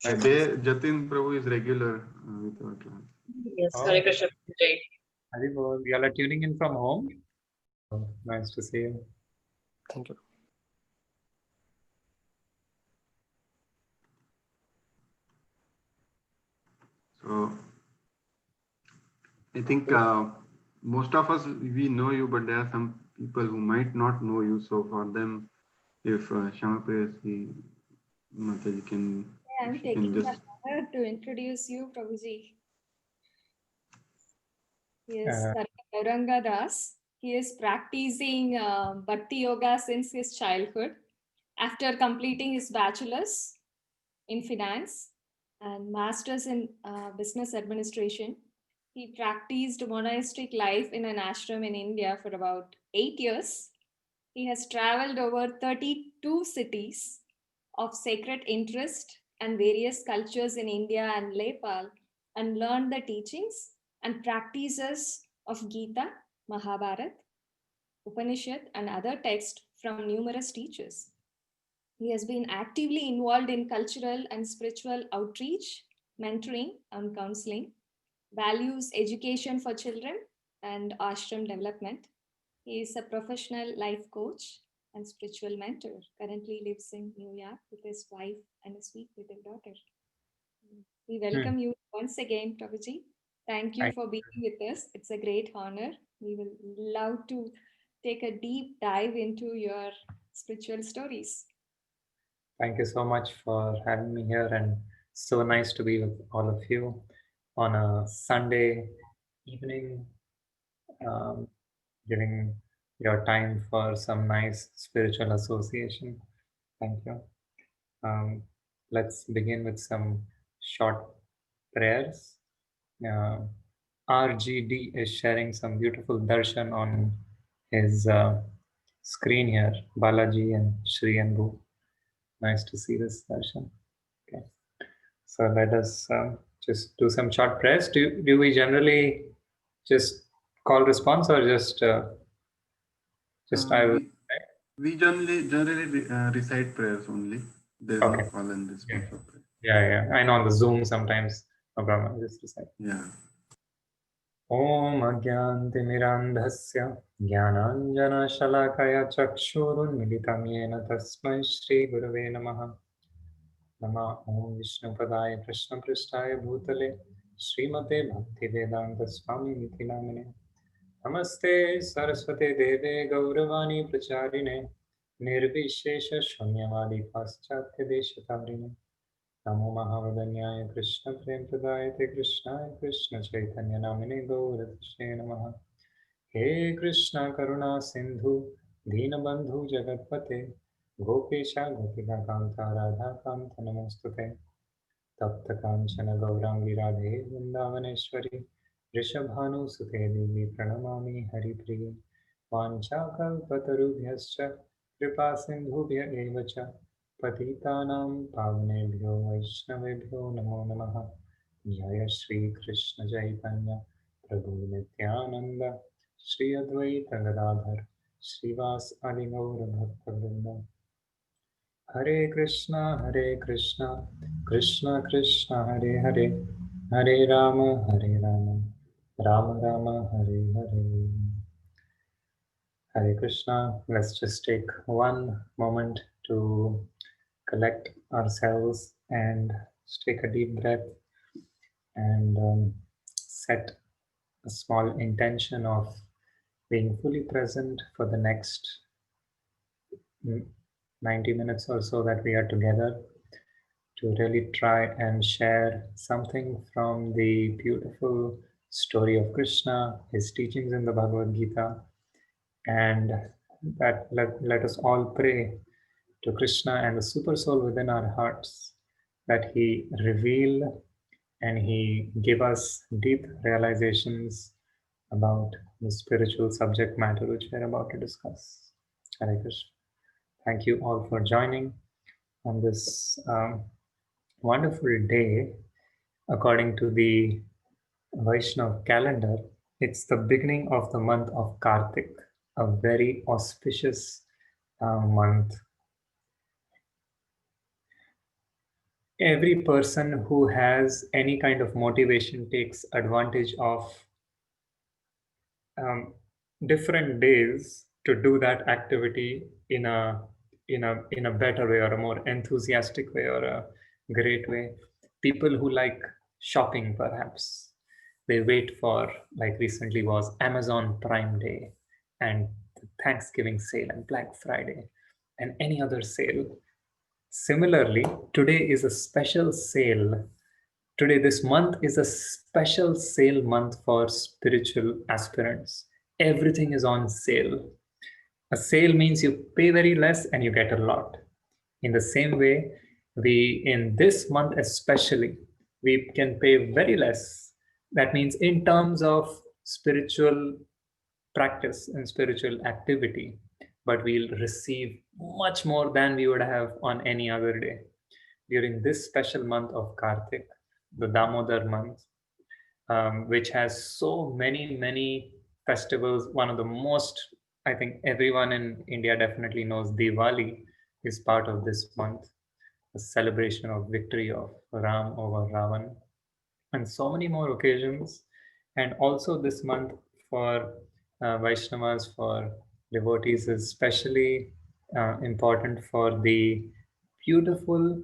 Jatin Prabhu is regular with our class. Yes, Hare Krishna. You all are tuning in from home. Oh, nice to see you. Thank you. So I think most of us, we know you, but there are some people who might not know you. So for them, if Shama Prayasi Mataji can, Yeah, I'm taking the honor to introduce you, Prabhuji. He is Gauranga Das. He is practicing Bhakti Yoga since his childhood. After completing his bachelor's in finance and master's in business administration, he practiced monastic life in an ashram in India for about 8 years. He has traveled over 32 cities of sacred interest and various cultures in India and Nepal and learned the teachings and practices of Gita, Mahabharata, Upanishad, and other texts from numerous teachers. He has been actively involved in cultural and spiritual outreach, mentoring, and counseling, values education for children, and ashram development. He is a professional life coach and spiritual mentor. Currently lives in New York with his wife and a sweet little daughter. We welcome you once again, Prabhuji. Thank you for being with us. It's a great honor. We will love to take a deep dive into your spiritual stories. Thank you so much for having me here, and so nice to be with all of you on a Sunday evening, giving your time for some nice spiritual association. Thank you. Let's begin with some short prayers. RGD is sharing some beautiful darshan on his screen here, Balaji and Shri Anbu. Nice to see this darshan. Okay, so let us just do some short prayers. Do we generally just call response or just I will? We generally recite prayers only. There is no call and response for prayer. Yeah. I know on the Zoom sometimes. No problem. Just recite. Yeah. ॐ अज्ञानतिमिरान्धस्य ज्ञानाञ्जनशलाकया चक्षुरुन्मिलितं येन तस्मै श्रीगुरवे नमः। नमः ॐ विष्णुपदाय कृष्णपृष्ठाय भूतले श्रीमते भक्तिवेदान्तस्वामिनिति नामिने। नमस्ते सरस्वते देवे गौरवाणी प्रचारिणे निर्विशेषशून्यवादी पाश्चात्यदेशतारिणे। नमो महावदन्याय कृष्ण प्रेम प्रदायते कृष्णाय कृष्ण चैतन्य नामिने गौरकृष्णे नमः। हे कृष्ण करुणा सिंधु दीनबंधु जगतपते गोपेशा गोपिका कांता राधा कांत नमोस्तुते। तप्त कांचन गौरांगी राधे वृंदावनेश्वरी वृषभानुसुते देवी प्रणमामि हरिप्रिये। वाञ्छाकल्पतरुभ्यश्च कृपा सिन्धुभ्य एव च पतितानां पावनेभ्यो वैष्णवेभ्यो नमो नमः। जय श्री कृष्ण चैतन्य प्रभु नित्यानंद श्री अद्वैत गदाधर श्रीवास आदि गौर भक्तवृंद। हरे कृष्णा कृष्ण कृष्ण हरे हरे, हरे Ram Ram Ram Hare Hare. Hare Krishna. Let's just take one moment to collect ourselves and just take a deep breath and set a small intention of being fully present for the next 90 minutes or so that we are together, to really try and share something from the beautiful story of Krishna, his teachings in the Bhagavad Gita, and that let us all pray to Krishna and the super soul within our hearts, that he reveal and he give us deep realizations about the spiritual subject matter which we are about to discuss. Hare Krishna. Thank you all for joining on this wonderful day. According to the Vaishnav calendar, it's the beginning of the month of Kartik, a very auspicious month. every person who has any kind of motivation takes advantage of different days to do that activity in a better way, or a more enthusiastic way, or a great way. People who like shopping, perhaps they wait for, like recently was Amazon Prime Day and Thanksgiving sale and Black Friday and any other sale. Similarly, today is a special sale. Today, this month is a special sale month for spiritual aspirants. Everything is on sale. A sale means you pay very less and you get a lot. In the same way, we, in this month especially, we can pay very less. That means in terms of spiritual practice and spiritual activity, but we'll receive much more than we would have on any other day. During this special month of Kartik, the Damodar month, which has so many festivals. One of the most, I think everyone in India definitely knows, Diwali is part of this month, a celebration of victory of Ram over Ravan, and so many more occasions. And also this month for Vaishnavas, for devotees, is especially important for the beautiful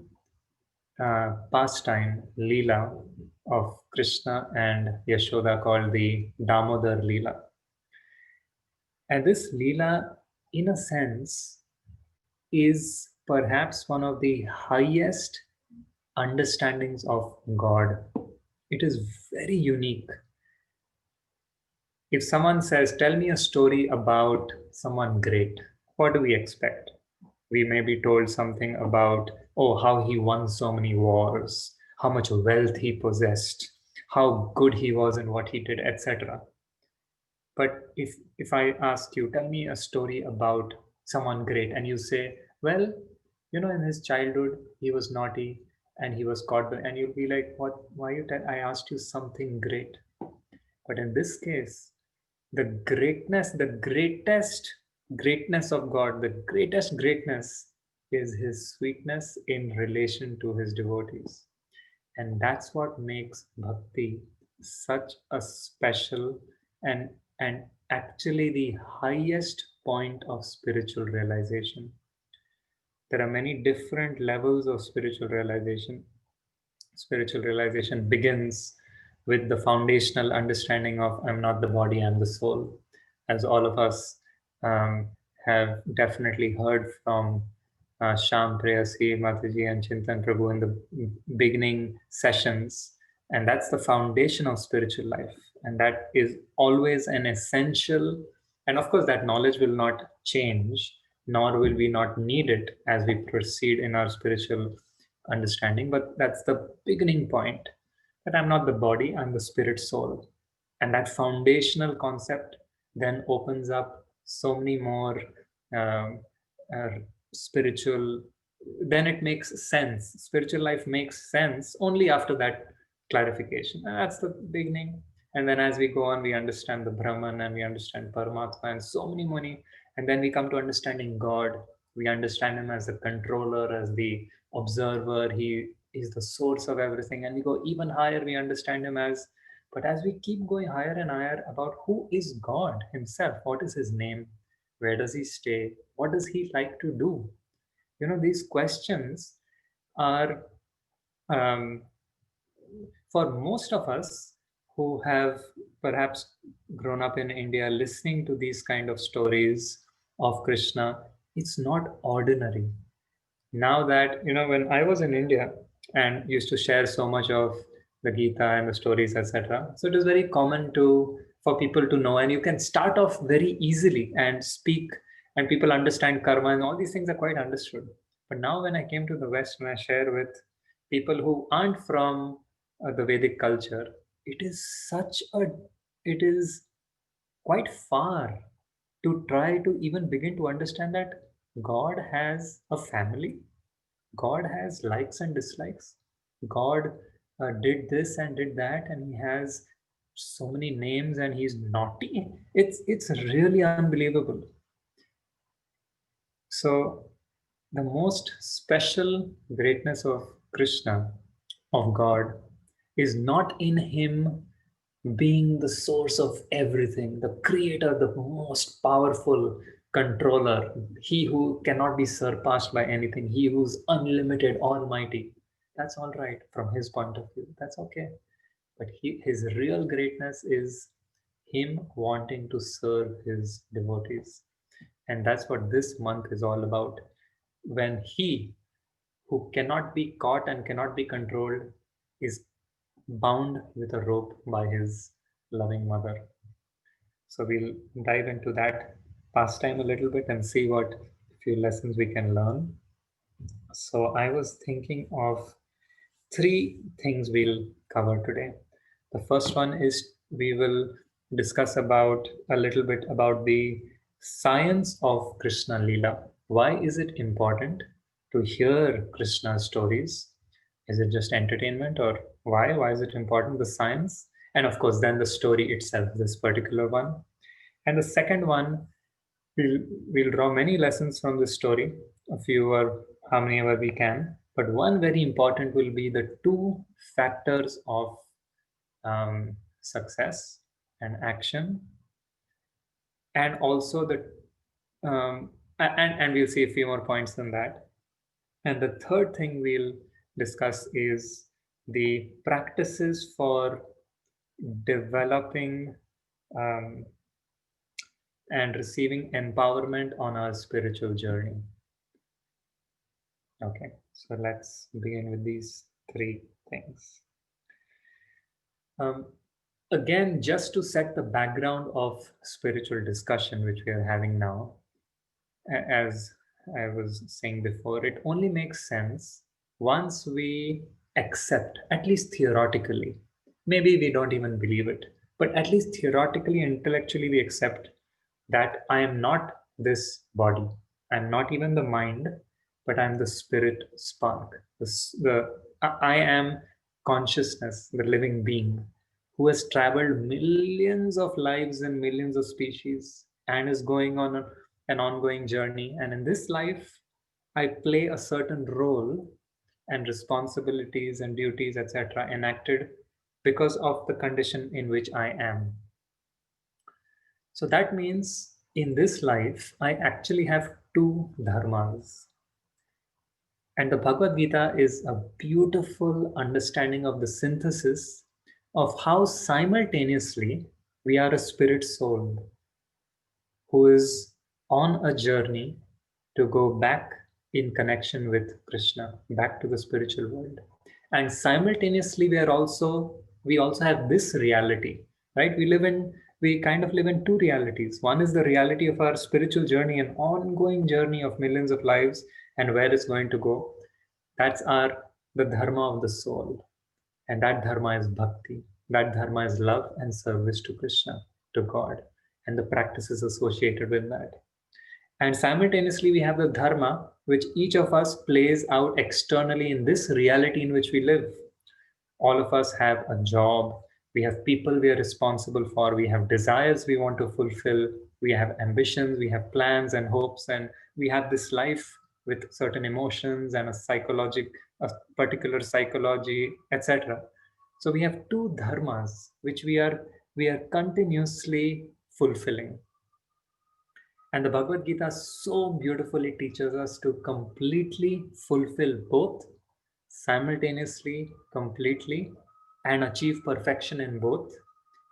pastime Leela of Krishna and Yashoda, called the Damodar Leela. And this Leela, in a sense, is perhaps one of the highest understandings of God. It is very unique. If someone says, "Tell me a story about someone great," what do we expect? We may be told something about, oh, how he won so many wars, how much wealth he possessed, how good he was in what he did, etc. But if I ask you, tell me a story about someone great, and you say, well, in his childhood he was naughty and he was caught, and you'll be like, what? Why you tell? I asked you something great. But in this case, the greatest greatness of God, the greatest greatness is his sweetness in relation to his devotees. And that's what makes bhakti such a special and and actually the highest point of spiritual realization. There are many different levels of spiritual realization. Spiritual realization begins with the foundational understanding of I'm not the body, I'm the soul, as all of us um, have definitely heard from Sham Prayasi, Mataji, and Chintan Prabhu in the beginning sessions. And that's the foundation of spiritual life. And that is always an essential, and of course, that knowledge will not change, nor will we not need it as we proceed in our spiritual understanding. But that's the beginning point, that I'm not the body, I'm the spirit soul. And that foundational concept then opens up so many more um, uh, spiritual, then it makes sense. Spiritual life makes sense only after that clarification. And that's the beginning. And then as we go on, we understand the Brahman and we understand Paramatma and so many. And then we come to understanding God. We understand him as the controller, as the observer. He is the source of everything. And we go even higher, we understand him as, but as we keep going higher and higher about who is God himself, what is his name, where does he stay, what does he like to do? These questions are, um, for most of us who have perhaps grown up in India listening to these kind of stories of Krishna, it's not ordinary. Now that, when I was in India and used to share so much of the Gita and the stories, etc., so it is very common for people to know, and you can start off very easily and speak, and people understand karma, and all these things are quite understood. But now when I came to the West and I share with people who aren't from the Vedic culture, it is it is quite far to try to even begin to understand that God has a family, God has likes and dislikes, God did this and did that, and he has so many names and he's naughty. It's really unbelievable. So the most special greatness of Krishna, of God, is not in him being the source of everything, the creator, the most powerful controller, he who cannot be surpassed by anything, he who's unlimited, almighty. That's all right from his point of view. That's okay. But his real greatness is him wanting to serve his devotees. And that's what this month is all about. When he, who cannot be caught and cannot be controlled, is bound with a rope by his loving mother. So we'll dive into that pastime a little bit and see what few lessons we can learn. So I was thinking of three things we'll cover today. The first one is we will discuss about a little bit about the science of Krishna Leela. Why is it important to hear Krishna's stories? Is it just entertainment, or why? Why is it important? The science, and of course, then the story itself, this particular one. And the second one, we'll draw many lessons from this story, a few or how many ever we can. But one very important will be the two factors of success and action, and also the and we'll see a few more points than that. And the third thing we'll discuss is the practices for developing and receiving empowerment on our spiritual journey. Okay, so let's begin with these three things. Again, just to set the background of spiritual discussion, which we are having now, as I was saying before, it only makes sense once we accept, at least theoretically, maybe we don't even believe it, but at least theoretically, intellectually, we accept that I am not this body. I'm not even the mind, but I'm the spirit spark. I am consciousness, the living being, who has traveled millions of lives and millions of species and is going on an ongoing journey. And in this life, I play a certain role and responsibilities and duties, etc., enacted because of the condition in which I am. So that means in this life, I actually have two dharmas. And the Bhagavad Gita is a beautiful understanding of the synthesis of how simultaneously we are a spirit soul who is on a journey to go back in connection with Krishna, back to the spiritual world. And simultaneously, we also have this reality, right? We kind of live in two realities. One is the reality of our spiritual journey, an ongoing journey of millions of lives and where it's going to go. That's the dharma of the soul. And that dharma is bhakti. That dharma is love and service to Krishna, to God, and the practices associated with that. And simultaneously, we have the dharma, which each of us plays out externally in this reality in which we live. All of us have a job, we have people we are responsible for, we have desires we want to fulfill, we have ambitions, we have plans and hopes, and we have this life with certain emotions and a particular psychology, etc. So we have two dharmas which we are continuously fulfilling. And the Bhagavad Gita so beautifully teaches us to completely fulfill both simultaneously, completely, and achieve perfection in both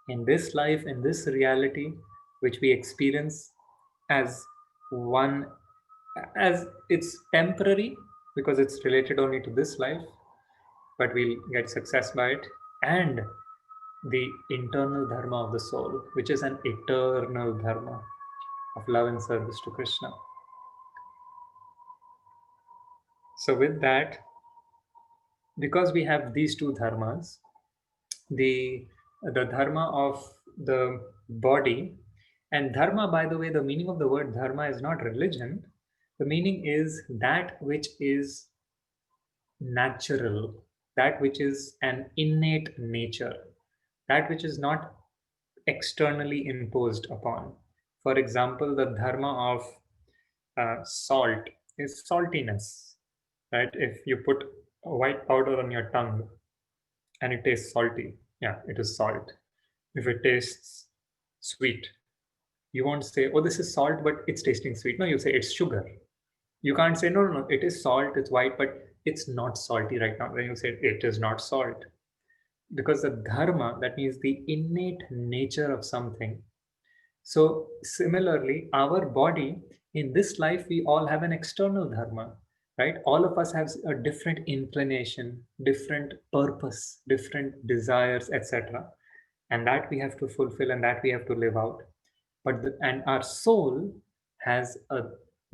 in this life, in this reality, which we experience as one, as it's temporary because it's related only to this life, but we'll get success by it, and the internal dharma of the soul, which is an eternal dharma of love and service to Krishna. So with that, because we have these two dharmas, the dharma of the body, and dharma, by the way, the meaning of the word dharma is not religion. The meaning is that which is natural, that which is an innate nature, that which is not externally imposed upon. For example, the dharma of salt is saltiness, right? If you put white powder on your tongue and it tastes salty, yeah, it is salt. If it tastes sweet, you won't say, oh, this is salt, but it's tasting sweet. No, you say it's sugar. You can't say, no, no, no, it is salt, it's white, but it's not salty right now. Then you say, it is not salt. Because the dharma, that means the innate nature of something. So, similarly, our body, in this life, we all have an external dharma, right? All of us have a different inclination, different purpose, different desires, etc. And that we have to fulfill and that we have to live out. And our soul has a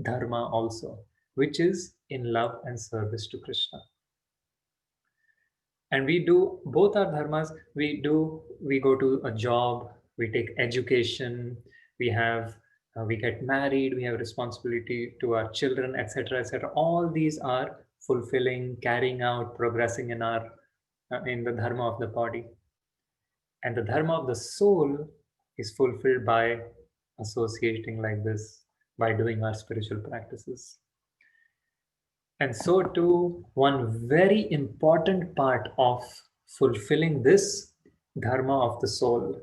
dharma also, which is in love and service to Krishna. And we do both our dharmas. We go to a job, we take education, we get married, we have responsibility to our children, etc., etc. All these are fulfilling, carrying out, progressing in our in the dharma of the body. And the dharma of the soul is fulfilled by associating like this, by doing our spiritual practices. And so, too, one very important part of fulfilling this dharma of the soul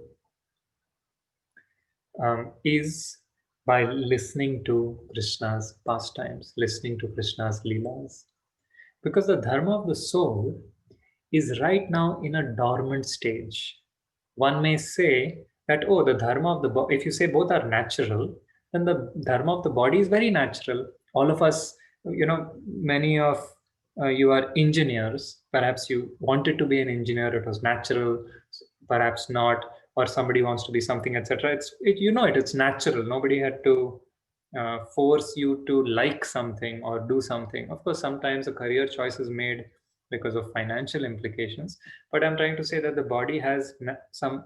is by listening to Krishna's pastimes, listening to Krishna's Leelas. Because the dharma of the soul is right now in a dormant stage. One may say that, oh, the dharma of the body, if you say both are natural, then the dharma of the body is very natural. All of us, many of you are engineers. Perhaps you wanted to be an engineer, it was natural, perhaps not, or somebody wants to be something, etc. It's natural. Nobody had to force you to like something or do something. Of course, sometimes a career choice is made because of financial implications, but I'm trying to say that the body has some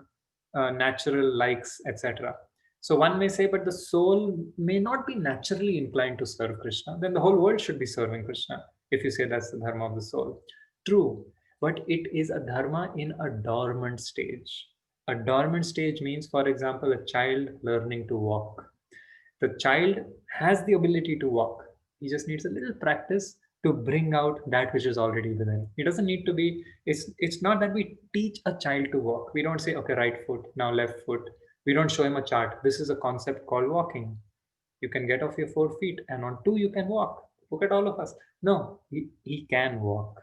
natural likes, etc. So one may say, but the soul may not be naturally inclined to serve Krishna. Then the whole world should be serving Krishna, if you say that's the dharma of the soul. True, but it is a dharma in a dormant stage. A dormant stage means, for example, a child learning to walk. The child has the ability to walk. He just needs a little practice to bring out that which is already within. He doesn't need to be, it's not that we teach a child to walk. We don't say, okay, right foot, now left foot. We don't show him a chart. This is a concept called walking. You can get off your 4 feet and on two you can walk. Look at all of us. No, he can walk.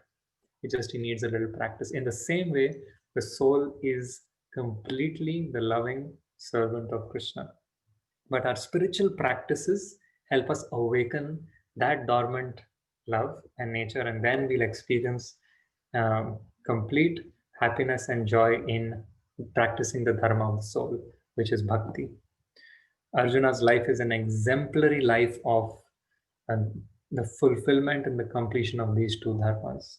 He needs a little practice. In the same way, the soul is completely the loving servant of Krishna. But our spiritual practices help us awaken that dormant love and nature, and then we'll experience complete happiness and joy in practicing the dharma of the soul, which is bhakti. Arjuna's life is an exemplary life of the fulfillment and the completion of these two dharmas.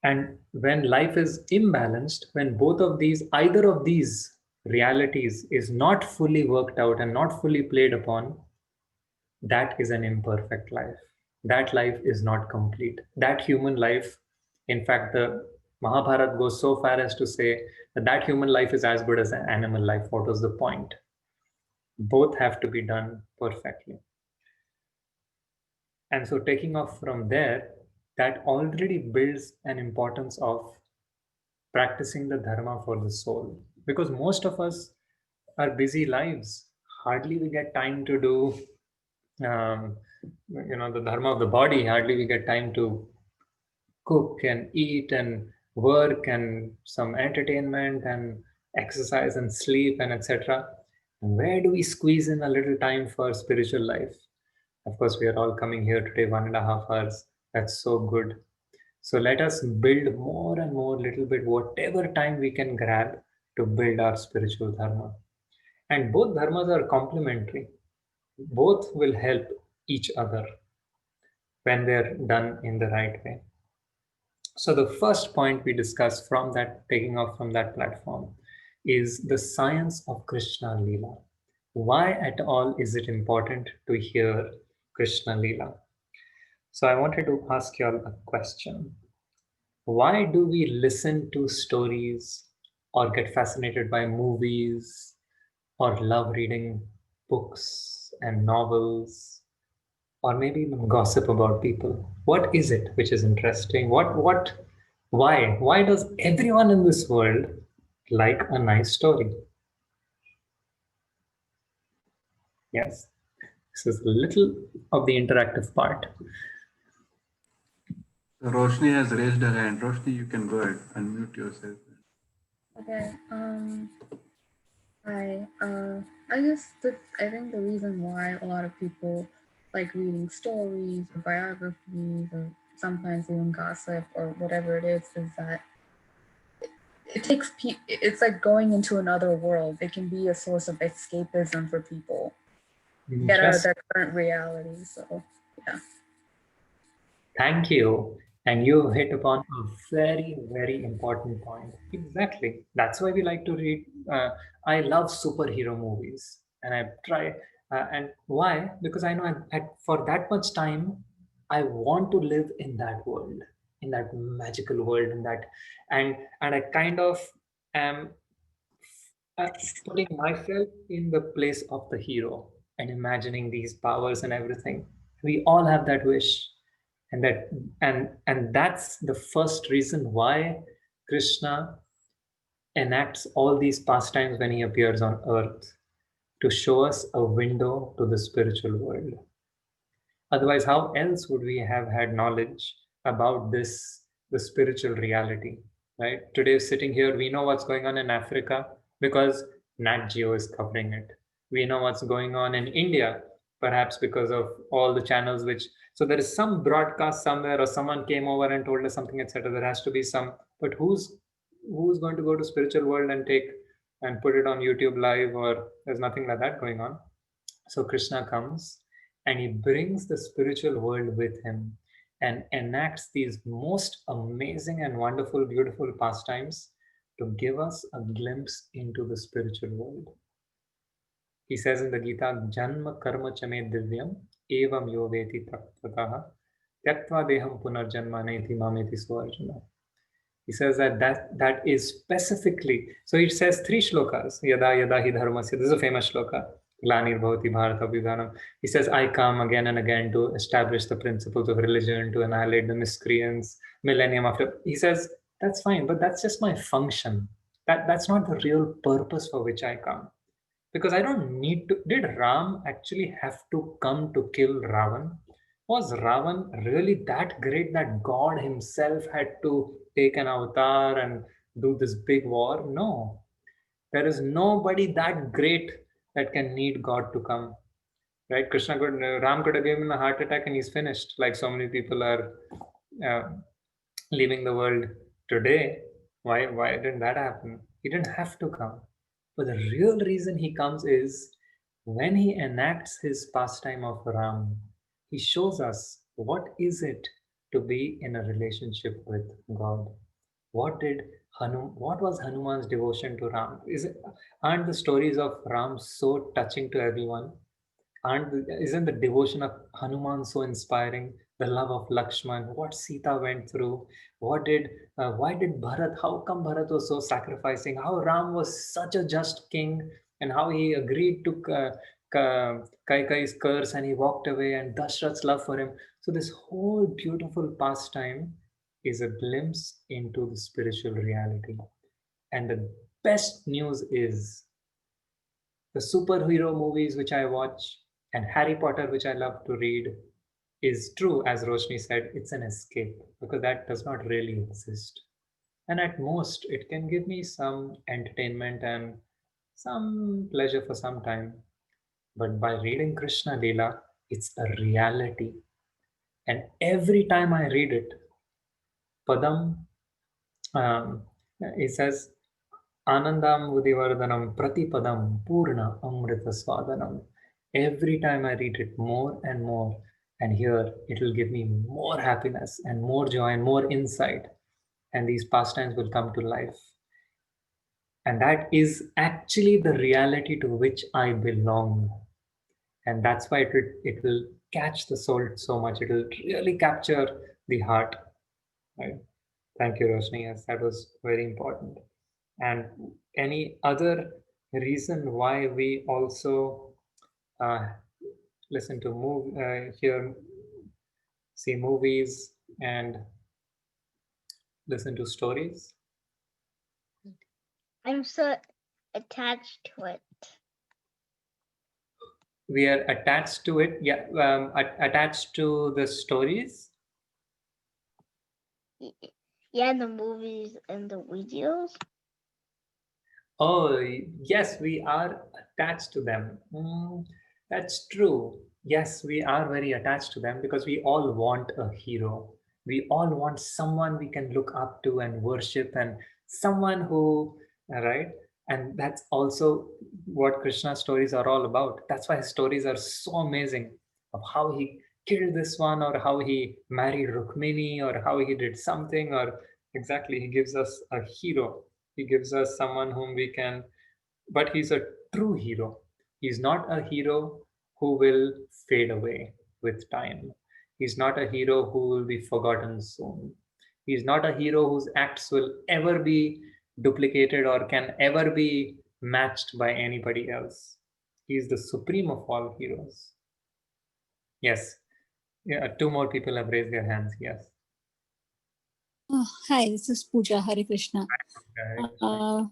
And when life is imbalanced, when either of these realities is not fully worked out and not fully played upon, that is an imperfect life. That life is not complete. That human life, in fact, the Mahabharata goes so far as to say that that human life is as good as an animal life. What was the point? Both have to be done perfectly. And so, taking off from there, that already builds an importance of practicing the dharma for the soul, because most of us are busy lives, hardly we get time to do the dharma of the body. Hardly we get time to cook and eat and work and some entertainment and exercise and sleep and etc. Where do we squeeze in a little time for spiritual life? Of course, we are all coming here today 1.5 hours. That's so good. So let us build more and more, little bit, whatever time we can grab to build our spiritual dharma. And both dharmas are complementary. Both will help each other when they're done in the right way. So the first point we discuss from that, taking off from that platform, is the science of Krishna Leela. Why at all is it important to hear Krishna Leela? So I wanted to ask you all a question. Why do we listen to stories or get fascinated by movies or love reading books and novels or maybe even gossip about people. What is it which is interesting? Why? Why does everyone in this world like a nice story? Yes, this is a little of the interactive part. Roshni has raised her hand. Roshni, you can go ahead. Unmute yourself. Okay. I guess I think the reason why a lot of people like reading stories or biographies or sometimes even gossip or whatever it is that it takes it's like going into another world. It can be a source of escapism for people. Get out of Interesting. their current reality. So yeah. Thank you. And you hit upon a very, very important point. Exactly. That's why we like to read. I love superhero movies, and I try. And why? Because I know for that much time, I want to live in that world, in that magical world, in that, and I kind of am uh, putting myself in the place of the hero and imagining these powers and everything. We all have that wish, and that's the first reason why Krishna enacts all these pastimes when he appears on earth, to show us a window to the spiritual world. Otherwise, how else would we have had knowledge about this, the spiritual reality, right? Today, sitting here, we know what's going on in Africa because Nat Geo is covering it. We know what's going on in India, perhaps because of all the channels which. So there is some broadcast somewhere, or someone came over and told us something, etc. There has to be some. But who's going to go to spiritual world and take and put it on YouTube live, or there's nothing like that going on. So Krishna comes and he brings the spiritual world with him and enacts these most amazing and wonderful, beautiful pastimes to give us a glimpse into the spiritual world. He says in the Gita, Janma karma chame divyam evam yoveti tattvatah tyaktva deham punarjanma neti mameti suarjuna. He says that is specifically, so it says three shlokas, Yada Yada Hi Dharmasya. This is a famous shloka. Glanir Bhavati Bharata Abhidhanam. He says, I come again and again to establish the principles of religion, to annihilate the miscreants, millennium after. He says, that's fine, but that's just my function. That's not the real purpose for which I come. Because I don't need to. Did Ram actually have to come to kill Ravan? Was Ravan really that great that God himself had to take an avatar and do this big war? No. There is nobody that great that can need God to come. Right? Ram could have given him a heart attack and he's finished, like so many people are uh, leaving the world today. Why didn't that happen? He didn't have to come. But the real reason he comes is when he enacts his pastime of Ram, he shows us what is it to be in a relationship with God. What was Hanuman's devotion to Ram? Aren't the stories of Ram so touching to everyone? Isn't the devotion of Hanuman so inspiring? The love of Lakshman, what Sita went through, why did Bharat, how come Bharat was so sacrificing, how Ram was such a just king, and how he agreed to Kaikai's curse and he walked away, and Dashrath's love for him. So this whole beautiful pastime is a glimpse into the spiritual reality. And the best news is the superhero movies which I watch and Harry Potter, which I love to read, is true, as Roshni said, it's an escape because that does not really exist. And at most, it can give me some entertainment and some pleasure for some time. But by reading Krishna Leela, it's a reality. And every time I read it, Padam, um, it says, Anandam Udivardhanam Pratipadam Purna Amrita Swadanam. Every time I read it more and more, and here it will give me more happiness and more joy and more insight, and these pastimes will come to life. And that is actually the reality to which I belong. And that's why it will catch the soul so much. It will really capture the heart. Right? Thank you, Roshni. Yes, that was very important. And any other reason why we also uh, listen to hear, see movies, and listen to stories. I'm so attached to it. We are attached to it. Yeah, attached to the stories. Yeah, the movies and the videos. Oh, yes, we are attached to them. That's true. Yes, we are very attached to them because we all want a hero. We all want someone we can look up to and worship, and someone who, right? And that's also what Krishna's stories are all about. That's why his stories are so amazing, of how he killed this one, or how he married Rukmini, or how he did something, or exactly, he gives us a hero. He gives us someone whom we can, but he's a true hero. He's not a hero who will fade away with time. He's not a hero who will be forgotten soon. He's not a hero whose acts will ever be duplicated or can ever be matched by anybody else. He's the supreme of all heroes. Yes. Yeah, two more people have raised their hands. Yes. Hi, this is Pooja. Hare Krishna. Hare Krishna.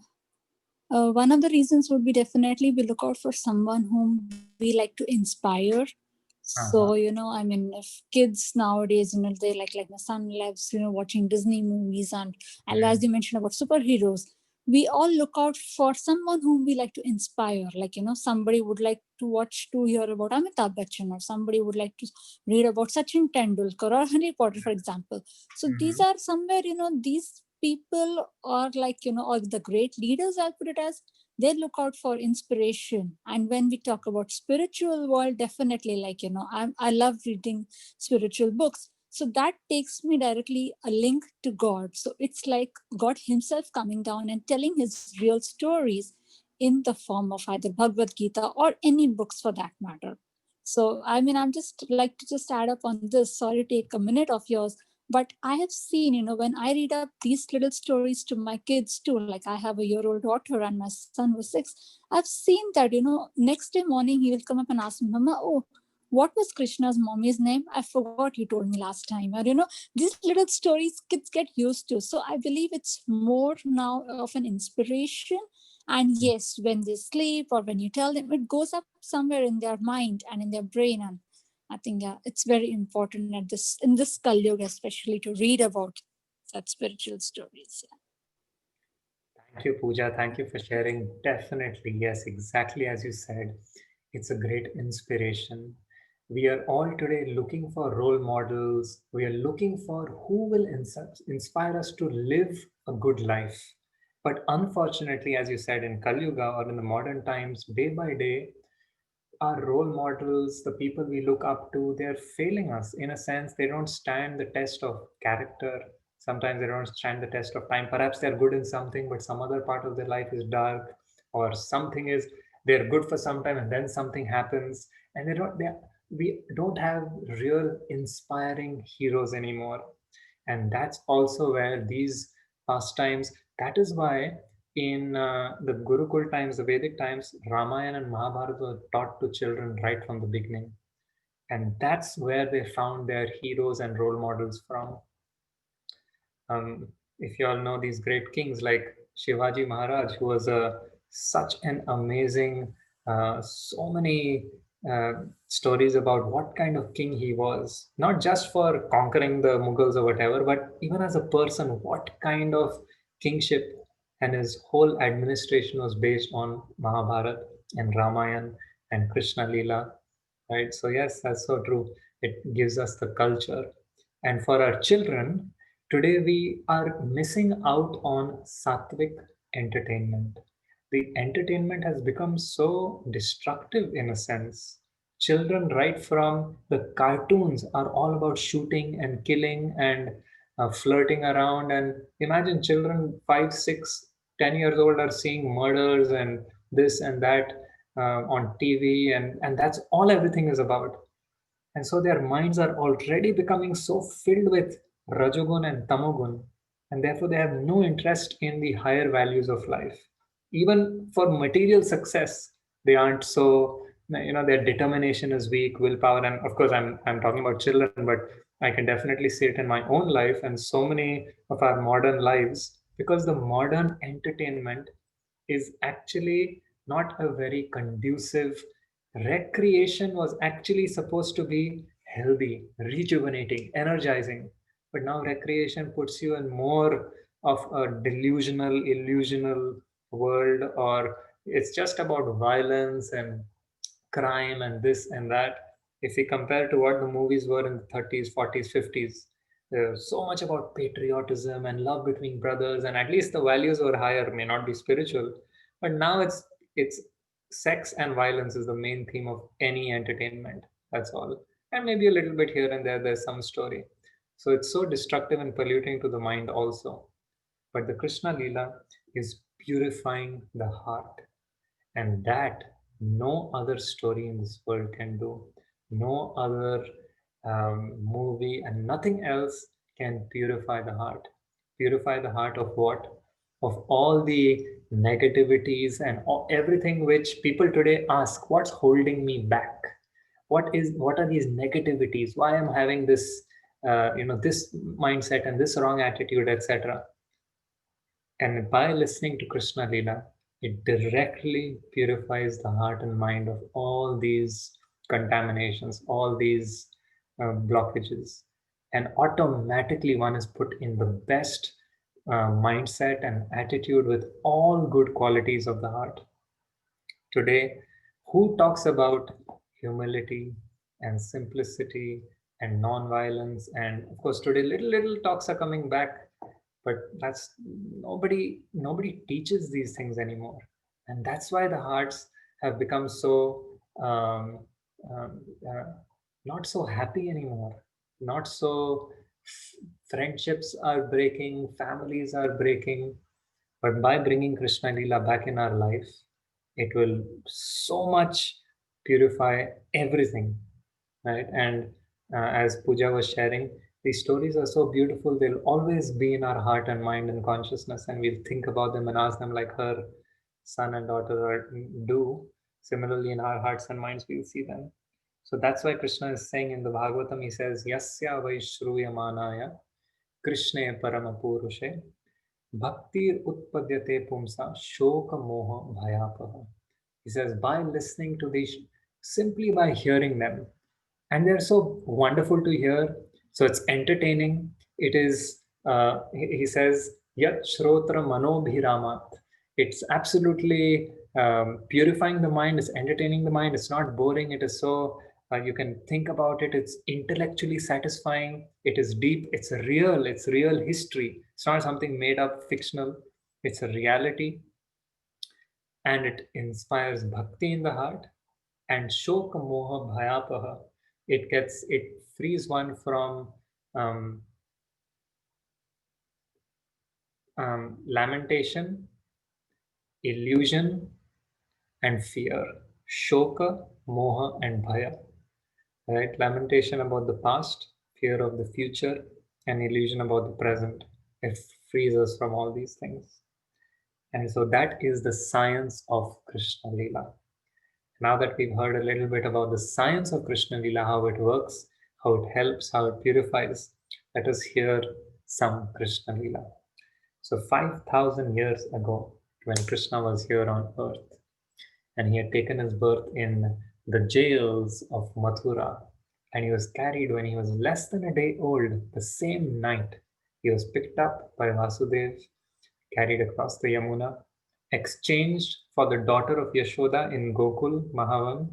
One of the reasons would be definitely we look out for someone whom we like to inspire. So, I mean, if kids nowadays, they like my son loves, watching Disney movies and as you mentioned about superheroes, we all look out for someone whom we like to inspire. Like, somebody would like to hear about Amitabh Bachchan, or somebody would like to read about Sachin Tendulkar or Harry Potter, for example. So these are somewhere, these people are like, or the great leaders, I'll put it as, they look out for inspiration. And when we talk about spiritual world, definitely, like, I love reading spiritual books. So that takes me directly a link to God. So it's like God himself coming down and telling his real stories in the form of either Bhagavad Gita or any books for that matter. So, I mean, I'm just like to just add up on this. Sorry to take a minute of yours, but I have seen, when I read up these little stories to my kids too, like I have a year-old daughter and my son was 6, I've seen that, next day morning he will come up and ask me, Mama, oh, what was Krishna's mommy's name? I forgot you told me last time. Or, these little stories kids get used to. So I believe it's more now of an inspiration. And yes, when they sleep or when you tell them, it goes up somewhere in their mind and in their brain. And I think it's very important at this in this Kali Yuga, especially to read about such spiritual stories. Yeah. Thank you, Pooja. Thank you for sharing. Definitely, yes, exactly as you said. It's a great inspiration. We are all today looking for role models. We are looking for who will inspire us to live a good life. But unfortunately, as you said, in Kali Yuga or in the modern times, day by day, our role models, the people we look up to, they're failing us in a sense. They don't stand the test of character. Sometimes they don't stand the test of time. Perhaps they're good in something, but some other part of their life is dark, or something is they're good for some time and then something happens, and we don't have real inspiring heroes anymore. And that's also where these pastimes, that is why in the Gurukul times, the Vedic times, Ramayana and Mahabharata were taught to children right from the beginning. And that's where they found their heroes and role models from. If you all know these great kings like Shivaji Maharaj, who was such an amazing, so many stories about what kind of king he was, not just for conquering the Mughals or whatever, but even as a person, what kind of kingship, and his whole administration was based on Mahabharata and Ramayana and Krishna Leela, right? So yes, that's so true. It gives us the culture. And for our children, today we are missing out on sattvic entertainment. The entertainment has become so destructive in a sense. Children, right from the cartoons, are all about shooting and killing and flirting around. And imagine children 5, 6, 10 years old are seeing murders and this and that on TV, and that's all everything is about. And so their minds are already becoming so filled with Rajogun and Tamogun, and therefore they have no interest in the higher values of life. Even for material success, they aren't so their determination is weak, willpower. And of course, I'm talking about children, but I can definitely see it in my own life and so many of our modern lives, because the modern entertainment is actually not a very conducive. Recreation was actually supposed to be healthy, rejuvenating, energizing, but now recreation puts you in more of a delusional, illusional world, or it's just about violence and crime and this and that. If we compare to what the movies were in the 30s, 40s, 50s, there's so much about patriotism and love between brothers, and at least the values were higher, may not be spiritual. But now it's sex and violence is the main theme of any entertainment. That's all. And maybe a little bit here and there, there's some story. So it's so destructive and polluting to the mind also. But the Krishna Leela is purifying the heart, and that no other story in this world can do. No other movie and nothing else can purify the heart. Purify the heart of what? Of all the negativities and everything which people today ask, what's holding me back? What are these negativities? Why am I having this this mindset and this wrong attitude, etc. And by listening to Krishna Lila, it directly purifies the heart and mind of all these contaminations, all these blockages. And automatically one is put in the best mindset and attitude with all good qualities of the heart. Today, who talks about humility and simplicity and non-violence? And of course, today little talks are coming back, but that's nobody teaches these things anymore, and that's why the hearts have become so um, um, uh, not so happy anymore, not so friendships are breaking, families are breaking. But by bringing Krishna Lila back in our life, it will so much purify everything, right? And as Pooja was sharing, these stories are so beautiful. They'll always be in our heart and mind and consciousness, and we'll think about them and ask them like her son and daughter do. Similarly, in our hearts and minds, we'll see them. So that's why Krishna is saying in the Bhagavatam, he says, Yasya Vaishruyamanaya Krishne Paramapurushe Bhaktir Utpadyate Pumsa Shoka Moha Bhayapaha. He says, by listening to these, simply by hearing them, and they're so wonderful to hear. So it's entertaining. It is, he says, Yat Shrotra Manobhiramat. It's absolutely purifying the mind, it's entertaining the mind, it's not boring, it is so, you can think about it, it's intellectually satisfying, it is deep, it's real history. It's not something made up, fictional, it's a reality. And it inspires bhakti in the heart, and shoka moha bhayapaha. It frees one from um, lamentation, illusion, and fear. Shoka, moha, and bhaya. Right? Lamentation about the past, fear of the future, and illusion about the present. It frees us from all these things. And so that is the science of Krishna Lila. Now that we've heard a little bit about the science of Krishna Lila, how it works, how it helps, how it purifies, let us hear some Krishna Lila. So 5,000 years ago, when Krishna was here on earth, and he had taken his birth in the jails of Mathura, and he was carried when he was less than a day old, the same night, he was picked up by Vasudev, carried across the Yamuna, exchanged for the daughter of Yashoda in Gokul, Mahavan,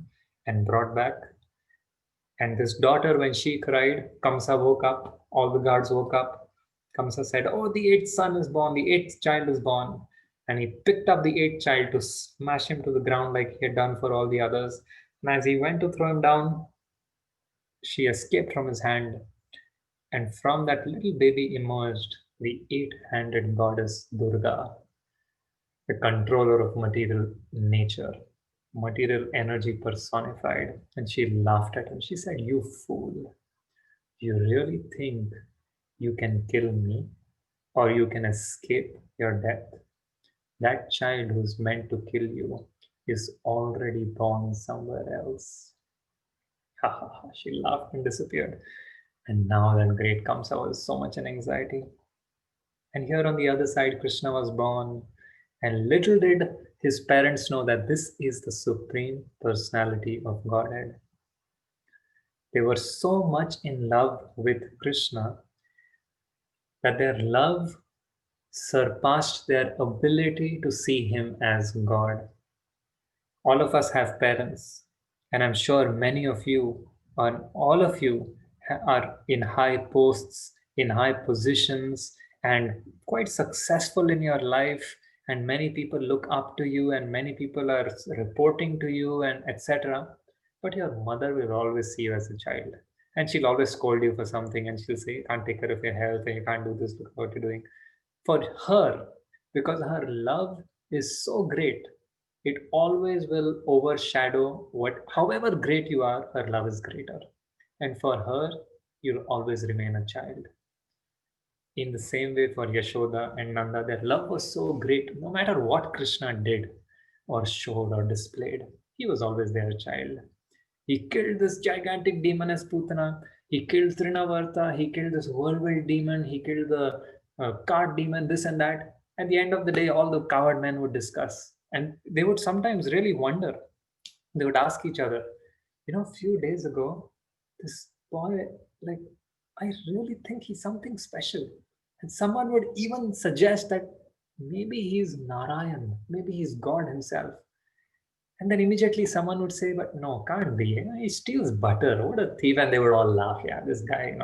and brought back. And this daughter, when she cried, Kamsa woke up, all the guards woke up. Kamsa said, oh, the eighth son is born, the eighth child is born. And he picked up the eighth child to smash him to the ground like he had done for all the others. And as he went to throw him down, she escaped from his hand. And from that little baby emerged the eight-handed goddess Durga, the controller of material nature, material energy personified. And she laughed at him. She said, you fool, you really think you can kill me or you can escape your death? That child who's meant to kill you is already born somewhere else. Ha ha ha, she laughed and disappeared. And now that great comes, I was so much in anxiety. And here on the other side, Krishna was born. And little did his parents know that this is the Supreme Personality of Godhead. They were so much in love with Krishna that their love surpassed their ability to see him as God. All of us have parents, and I'm sure many of you, and all of you, are in high posts, in high positions, and quite successful in your life. And many people look up to you, and many people are reporting to you, and etc. But your mother will always see you as a child, and she'll always scold you for something, and she'll say, "You can't take care of your health, and you can't do this. Look what you're doing." For her, because her love is so great, it always will overshadow what, however great you are, her love is greater. And for her, you'll always remain a child. In the same way, for Yashoda and Nanda, their love was so great. No matter what Krishna did or showed or displayed, he was always their child. He killed this gigantic demon as Putana. He killed Trinavarta. He killed this whirlwind demon. He killed the cart demon, this and that. At the end of the day, all the coward men would discuss. And they would sometimes really wonder. They would ask each other, a few days ago, this boy, like, I really think he's something special. And someone would even suggest that maybe he's Narayan, maybe he's God himself. And then immediately someone would say, but no, can't be. He steals butter. What a thief. And they would all laugh. Yeah, this guy,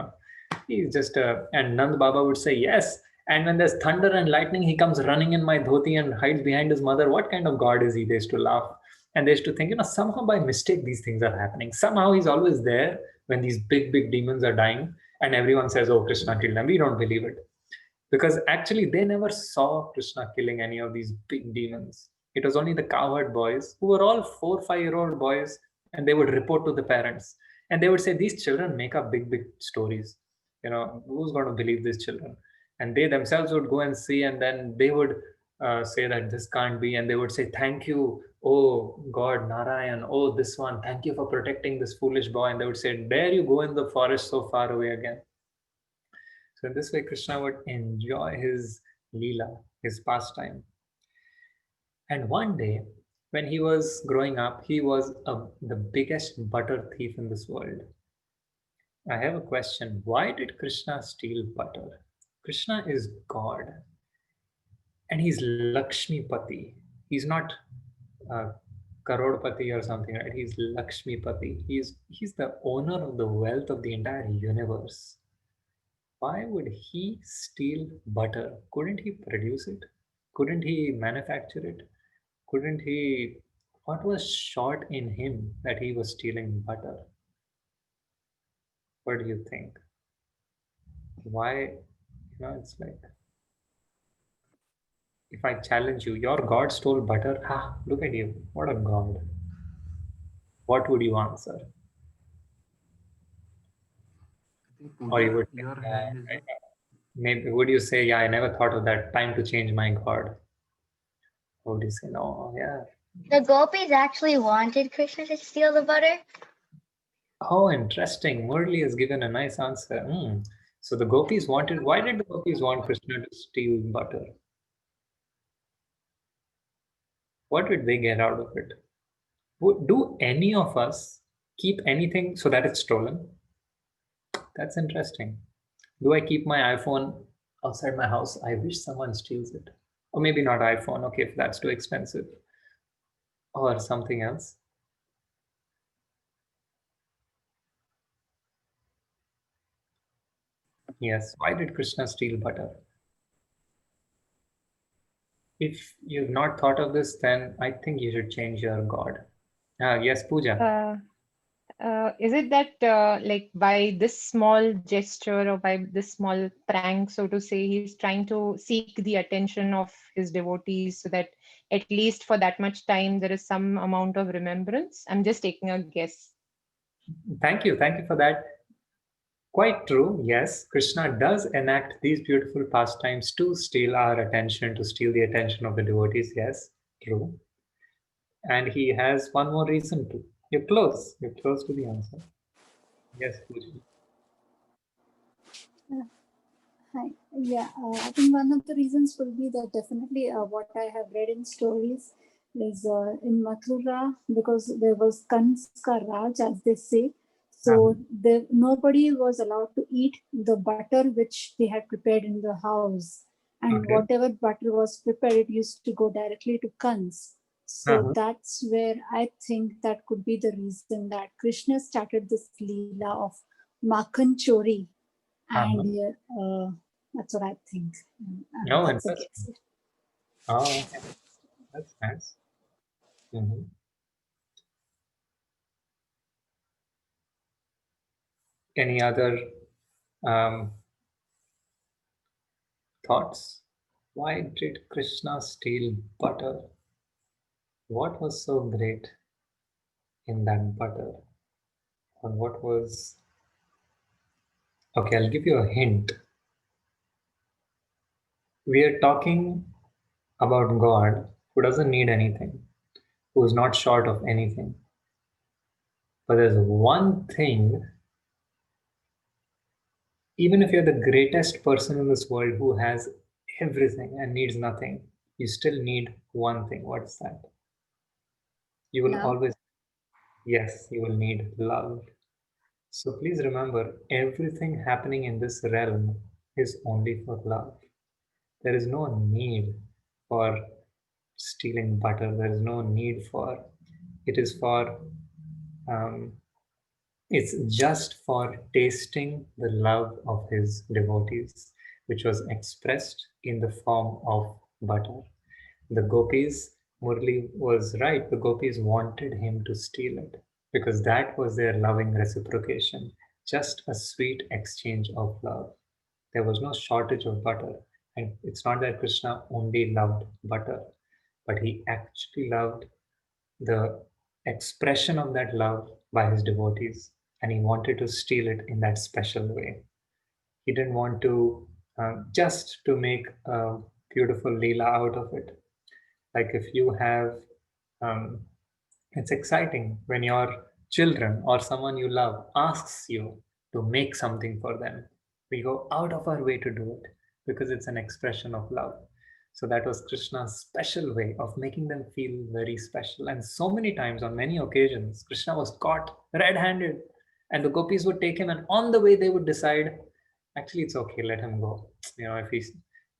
he's just a. And Nand Baba would say, yes. And when there's thunder and lightning, he comes running in my dhoti and hides behind his mother. What kind of God is he? They used to laugh. And they used to think, somehow by mistake, these things are happening. Somehow he's always there when these big, big demons are dying. And everyone says, oh, Krishna killed them. We don't believe it. Because actually, they never saw Krishna killing any of these big demons. It was only the cowherd boys, who were all 4, 5-year-old boys, and they would report to the parents. And they would say, these children make up big, big stories. Who's going to believe these children? And they themselves would go and see, and then they would say that this can't be. And they would say, thank you, oh God, Narayan, oh this one, thank you for protecting this foolish boy. And they would say, there you go in the forest so far away again. So in this way, Krishna would enjoy his Leela, his pastime. And one day, when he was growing up, he was the biggest butter thief in this world. I have a question. Why did Krishna steal butter? Krishna is God. And he's Lakshmipati. He's not Karodpati or something, right? He's Lakshmipati. He's the owner of the wealth of the entire universe. Why would he steal butter? Couldn't he produce it? Couldn't he manufacture it? Couldn't he? What was short in him that he was stealing butter? What do you think? Why? It's like, if I challenge you, your God stole butter. Look at you. What a God. What would you answer? I think Or you Pooja, would your say, hand is up. maybe would you say, yeah, I never thought of that. Time to change my God. Or would you say, no, yeah. The gopis actually wanted Krishna to steal the butter. Oh, interesting. Murli has given a nice answer. So the gopis wanted, why did the gopis want Krishna to steal butter? What did they get out of it? Do any of us keep anything so that it's stolen? That's interesting. Do I keep my iPhone outside my house? I wish someone steals it. Or maybe not iPhone, okay, if that's too expensive. Or something else. Yes, why did Krishna steal butter? If you've not thought of this, then I think you should change your God. Yes, Pooja. Is it that like by this small gesture or by this small prank, so to say, he's trying to seek the attention of his devotees so that at least for that much time there is some amount of remembrance? I'm just taking a guess. Thank you for that. Quite true, yes. Krishna does enact these beautiful pastimes to steal our attention, to steal the attention of the devotees. Yes, true. And he has one more reason to. You're close. You're close to the answer. Yes, Pooja. Hi. Yeah, I think one of the reasons will be that definitely what I have read in stories is in Mathura, because there was Kanska Raj, as they say. So nobody was allowed to eat the butter which they had prepared in the house. And Okay. whatever butter was prepared, it used to go directly to Kans. So that's where I think that could be the reason that Krishna started this Leela of Makhan Chori. And that's what I think. Oh, That's a interesting. guess. Oh, okay. That's nice. Mhm. Any other um, thoughts? Why did Krishna steal butter? What was so great in that butter? Or what was. Okay, I'll give you a hint. We are talking about God who doesn't need anything, who is not short of anything. But there's one thing, even if you're the greatest person in this world who has everything and needs nothing, you still need one thing. What's that? You will Love. always, yes, you will need love. So please remember, everything happening in this realm is only for love. There is no need for stealing butter. There is no need for, it is for, um, it's just for tasting the love of his devotees, which was expressed in the form of butter. The gopis, Murli was right, the gopis wanted him to steal it because that was their loving reciprocation, just a sweet exchange of love. There was no shortage of butter. And it's not that Krishna only loved butter, but he actually loved the expression of that love by his devotees, and he wanted to steal it in that special way. He didn't want to just to make a beautiful Leela out of it. Like if you have, um, it's exciting when your children or someone you love asks you to make something for them. We go out of our way to do it because it's an expression of love. So that was Krishna's special way of making them feel very special. And so many times, on many occasions, Krishna was caught red handed, and the gopis would take him, and on the way, they would decide, actually, it's okay, let him go. If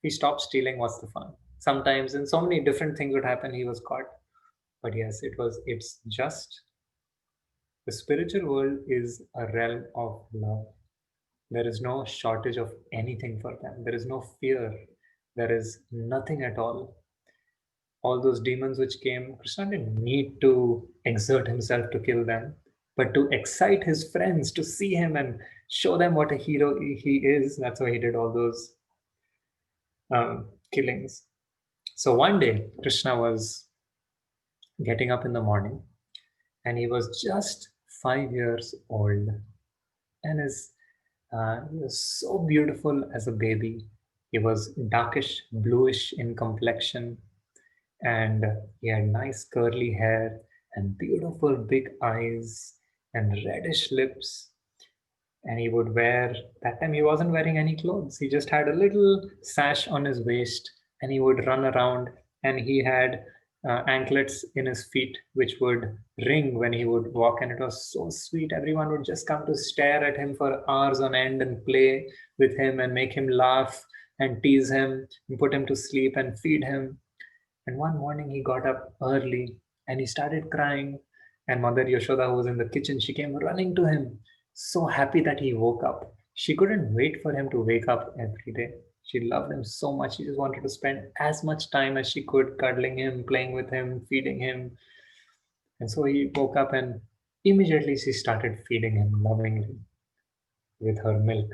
he stops stealing, what's the fun? Sometimes, and so many different things would happen, he was caught. But yes, it's just the spiritual world is a realm of love. There is no shortage of anything for them. There is no fear. There is nothing at all. All those demons which came, Krishna didn't need to exert himself to kill them, but to excite his friends to see him and show them what a hero he is. That's why he did all those killings. So one day, Krishna was getting up in the morning, and he was just 5 years old, and he was so beautiful as a baby. He was darkish bluish in complexion, and he had nice curly hair and beautiful big eyes and reddish lips. And he would wear, that time he wasn't wearing any clothes, he just had a little sash on his waist, and he would run around, and he had anklets in his feet which would ring when he would walk, and it was so sweet. Everyone would just come to stare at him for hours on end and play with him and make him laugh and tease him and put him to sleep and feed him. And one morning he got up early and he started crying. And Mother Yashoda, who was in the kitchen, she came running to him, so happy that he woke up. She couldn't wait for him to wake up every day. She loved him so much. She just wanted to spend as much time as she could cuddling him, playing with him, feeding him. And so he woke up, and immediately she started feeding him lovingly with her milk.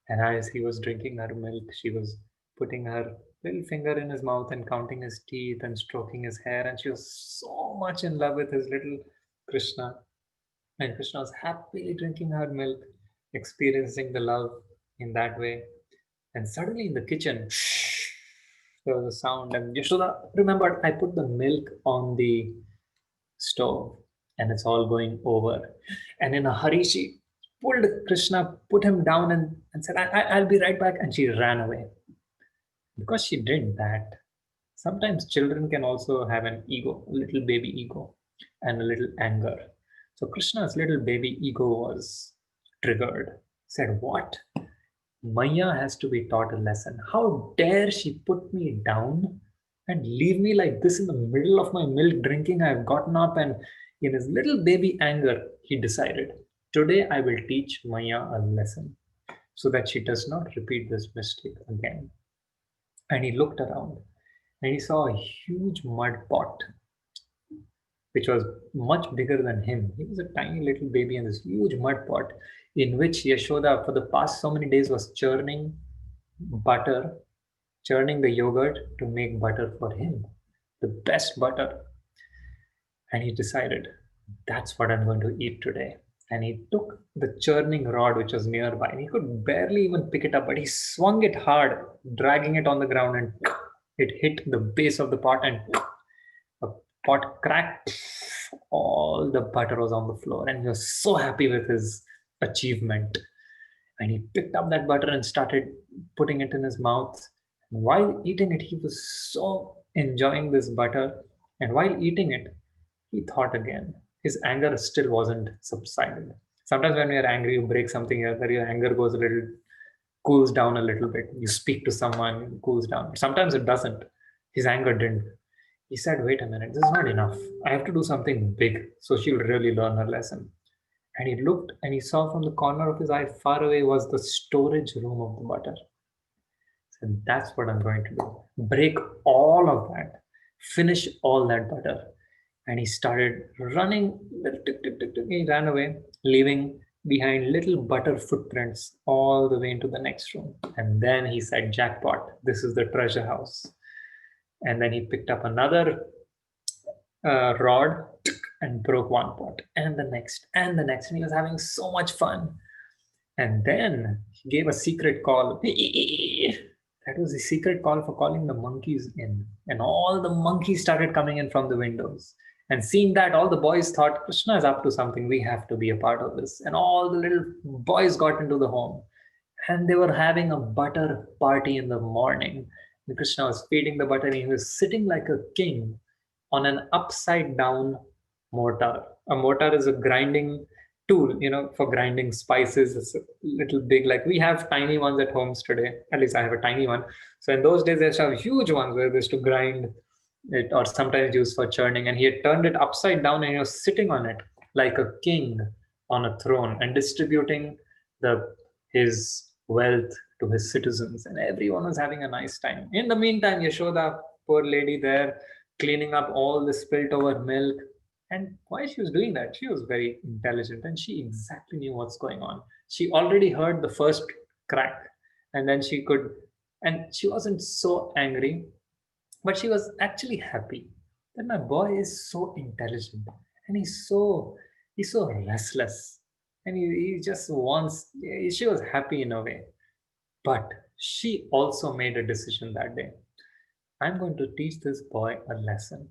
And as he was drinking her milk, she was putting her little finger in his mouth and counting his teeth and stroking his hair. And she was so much in love with his little Krishna. And Krishna was happily drinking her milk, experiencing the love in that way. And suddenly in the kitchen, there was a sound. And Yashoda remembered, I put the milk on the stove, and it's all going over. And in a hurry, she pulled Krishna, put him down, and said, I'll be right back. And she ran away. Because she did that, sometimes children can also have an ego, a little baby ego, and a little anger. So Krishna's little baby ego was triggered. Said, what? Maya has to be taught a lesson. How dare she put me down and leave me like this in the middle of my milk drinking? I've gotten up, and in his little baby anger, he decided, today I will teach Maya a lesson so that she does not repeat this mistake again. And he looked around and he saw a huge mud pot which was much bigger than him. He was a tiny little baby in this huge mud pot in which Yashoda for the past so many days was churning butter, churning the yogurt to make butter for him, the best butter. And he decided, that's what I'm going to eat today. And he took the churning rod which was nearby, and he could barely even pick it up, but he swung it hard, dragging it on the ground, and it hit the base of the pot, and the pot cracked. All the butter was on the floor, and he was so happy with his achievement. And he picked up that butter and started putting it in his mouth. And while eating it, he was so enjoying this butter. And while eating it, he thought again. His anger still wasn't subsided. Sometimes when you're angry, you break something here, your anger goes a little, cools down a little bit. You speak to someone, it cools down. Sometimes it doesn't. His anger didn't. He said, wait a minute, this is not enough. I have to do something big so she'll really learn her lesson. And he looked and he saw from the corner of his eye far away was the storage room of the butter. So that's what I'm going to do. Break all of that. Finish all that butter. And he started running. He ran away, leaving behind little butter footprints all the way into the next room. And then he said, jackpot, this is the treasure house. And then he picked up another rod and broke one pot, and the next, and the next. And he was having so much fun. And then he gave a secret call. That was the secret call for calling the monkeys in. And all the monkeys started coming in from the windows. And seeing that, all the boys thought, Krishna is up to something. We have to be a part of this. And all the little boys got into the home. And they were having a butter party in the morning. And Krishna was feeding the butter, and he was sitting like a king on an upside down mortar. A mortar is a grinding tool, for grinding spices. It's a little big, like we have tiny ones at homes today. At least I have a tiny one. So in those days, they have huge ones where they used to grind it, or sometimes used for churning. And he had turned it upside down, and he was sitting on it like a king on a throne and distributing his wealth to his citizens, and everyone was having a nice time. In the meantime, Yashoda, poor lady there, cleaning up all the spilt over milk. And why she was doing that? She was very intelligent, and she exactly knew what's going on. She already heard the first crack, and then she wasn't so angry, but she was actually happy that my boy is so intelligent, and he's so restless, and he just wants. She was happy in a way, but she also made a decision that day. I'm going to teach this boy a lesson.